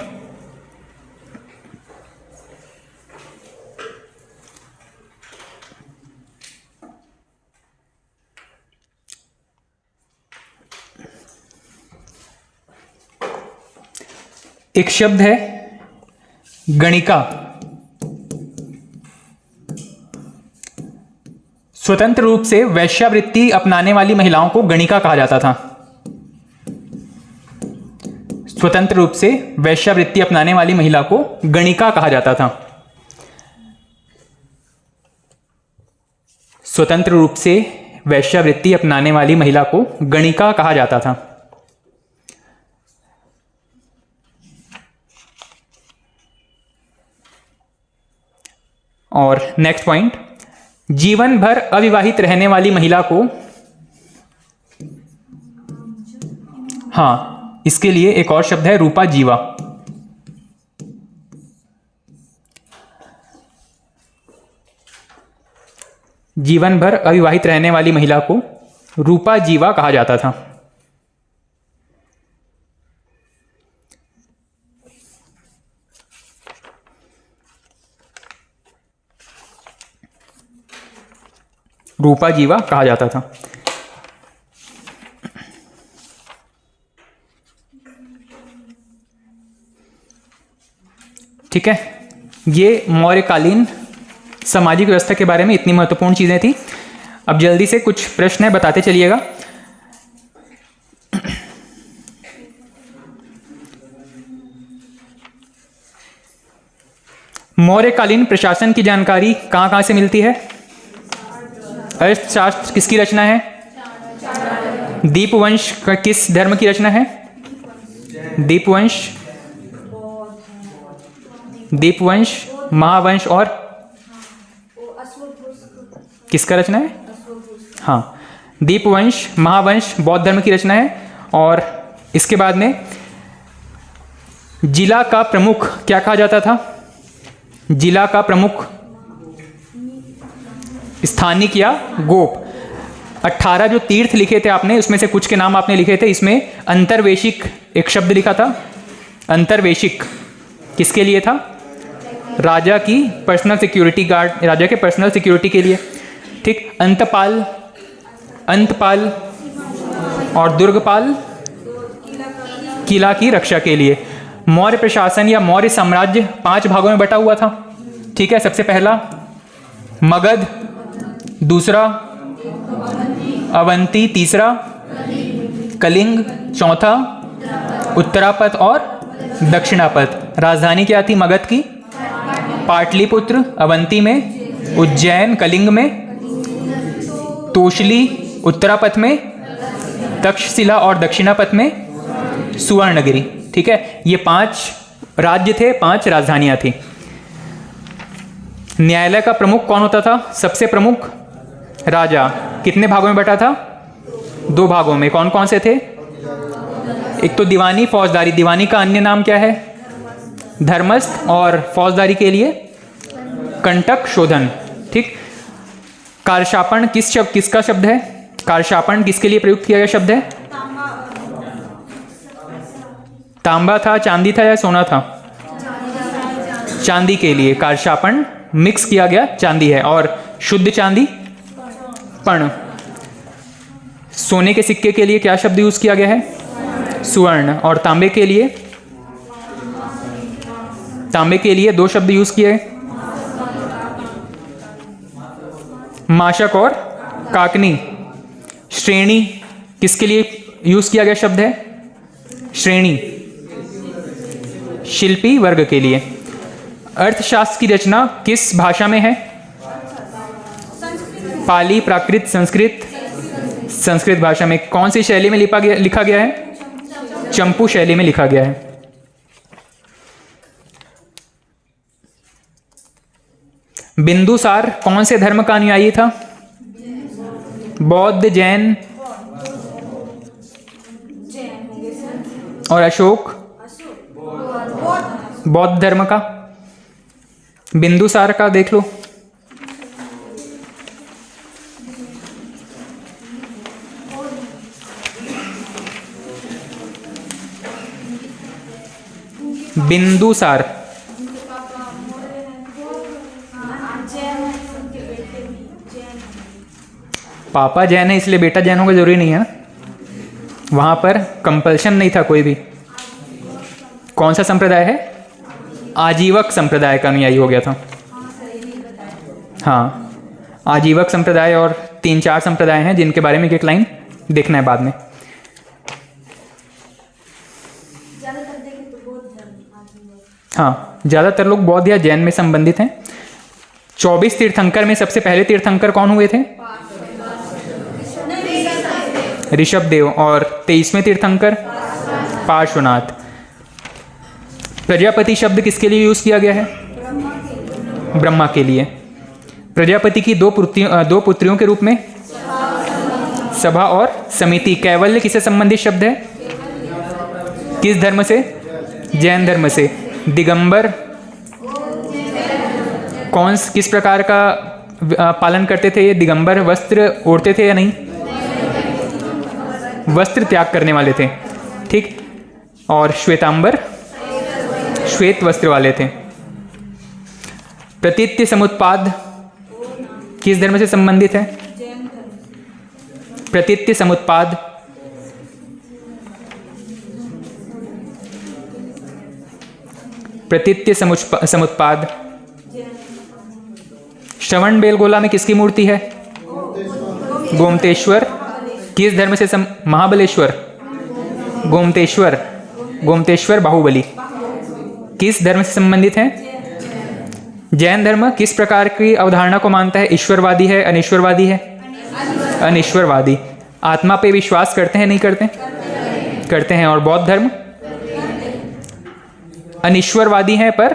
एक शब्द है गणिका। स्वतंत्र रूप से वैश्यावृत्ति अपनाने वाली महिलाओं को गणिका कहा जाता था। स्वतंत्र रूप से वैश्यावृत्ति अपनाने वाली महिला को गणिका कहा जाता था। स्वतंत्र रूप से वैश्यावृत्ति अपनाने वाली महिला को गणिका कहा जाता था। और नेक्स्ट पॉइंट, जीवन भर अविवाहित रहने वाली महिला को, हाँ, इसके लिए एक और शब्द है रूपा जीवा। जीवन भर अविवाहित रहने वाली महिला को रूपा जीवा कहा जाता था। रूपा जीवा कहा जाता था। ठीक है, ये मौर्यकालीन सामाजिक व्यवस्था के बारे में इतनी महत्वपूर्ण चीजें थी। अब जल्दी से कुछ प्रश्न है, बताते चलिएगा। मौर्यकालीन प्रशासन की जानकारी कहां कहां से मिलती है? अर्थशास्त्र किसकी रचना है? दीपवंश किस धर्म की रचना है? दीपवंश, दीपवंश, महावंश और किसका रचना है? हाँ, दीपवंश, महावंश बौद्ध धर्म की रचना है। और इसके बाद में जिला का प्रमुख क्या कहा जाता था? जिला का प्रमुख स्थानिक या गोप। 18 जो तीर्थ लिखे थे आपने, उसमें से कुछ के नाम आपने लिखे थे। इसमें अंतर्वेशिक एक शब्द लिखा था। अंतर्वेशिक किसके लिए था? राजा की पर्सनल सिक्योरिटी गार्ड, राजा के पर्सनल सिक्योरिटी के लिए। ठीक, अंतपाल, अंतपाल और दुर्गपाल किला की रक्षा के लिए। मौर्य प्रशासन या मौर्य साम्राज्य 5 भागों में बटा हुआ था। ठीक है, सबसे पहला मगध, दूसरा अवंती, तीसरा कलिंग, चौथा उत्तरापद और दक्षिणापद। राजधानी क्या थी मगध की? पाटलिपुत्र, अवंती में उज्जैन, कलिंग में तोशली, उत्तरापथ में तक्षशिला और दक्षिणापथ में सुवर्णगिरी। ठीक है, ये 5 राज्य थे, 5 राजधानियां थी। न्यायालय का प्रमुख कौन होता था? सबसे प्रमुख राजा। कितने भागों में बटा था? 2 भागों में। कौन कौन से थे? एक तो दीवानी, फौजदारी। दीवानी का अन्य नाम क्या है? धर्मस्थ। और फौजदारी के लिए कंटक शोधन। ठीक। कारशापण किसका शब्द है? कारशापण किसके लिए प्रयुक्त किया गया शब्द है? तांबा था, चांदी था या सोना था? चांदी के लिए कारशापण मिक्स किया गया चांदी है। और शुद्ध चांदी पण। सोने के सिक्के के लिए क्या शब्द यूज किया गया है? सुवर्ण। और तांबे के लिए दो शब्द यूज किए हैं, माशक और काकनी। श्रेणी किसके लिए यूज किया गया शब्द है? श्रेणी, शिल्पी वर्ग के लिए। अर्थशास्त्र की रचना किस भाषा में है? पाली, प्राकृत, संस्कृत। संस्कृत भाषा में। कौन सी शैली में लिखा गया है? चंपू शैली में लिखा गया है। बिंदुसार कौन से धर्म का अनुयायी था? बौद्ध, जैन और अशोक बौद्ध धर्म का। बिंदुसार का देख लो। बिंदुसार पापा जैन है इसलिए बेटा जैन होगा जरूरी नहीं है ना। वहां पर कंपल्शन नहीं था कोई भी। कौन सा संप्रदाय है? आजीवक संप्रदाय का अनुयायी हो गया था। हाँ, आजीवक संप्रदाय। और 3-4 संप्रदाय हैं जिनके बारे में एक लाइन देखना है बाद में। हाँ, ज्यादातर लोग बौद्ध या जैन में संबंधित हैं। 24 तीर्थंकर में सबसे पहले तीर्थंकर कौन हुए थे? ऋषभदेव। और 23वें तीर्थंकर पार्श्वनाथ। प्रजापति शब्द किसके लिए यूज किया गया है? ब्रह्मा के लिए। प्रजापति की दो पुत्रियों के रूप में सभा और समिति। कैवल्य किससे संबंधित शब्द है? किस धर्म से? जैन धर्म से। दिगंबर किस प्रकार का पालन करते थे? ये दिगंबर वस्त्र ओढ़ते थे या नहीं? वस्त्र त्याग करने वाले थे। ठीक। और श्वेतांबर श्वेत वस्त्र वाले थे। प्रतीत्य समुत्पाद किस धर्म से संबंधित है? प्रतीत्य समुत्पाद समुत्पाद। श्रवण बेलगोला में किसकी मूर्ति है? गोमतेश्वर। किस धर्म से महाबलेश्वर। गोमतेश्वर बाहुबली किस धर्म से संबंधित है? जैन धर्म किस प्रकार की अवधारणा को मानता है? ईश्वरवादी है, अनिश्वरवादी है? अनिश्वरवादी। आत्मा पे विश्वास करते हैं, नहीं करते? करते हैं। और बौद्ध धर्म अनिश्वरवादी है पर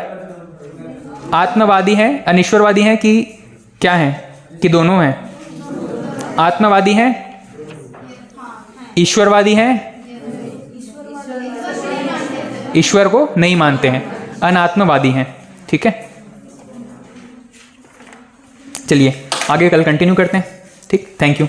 आत्मवादी है। अनिश्वरवादी है कि क्या है? कि दोनों हैं। आत्मवादी है, ईश्वरवादी है, ईश्वर को नहीं मानते हैं, अनात्मवादी हैं। ठीक है, चलिए आगे कल कंटिन्यू करते हैं। ठीक, थैंक यू।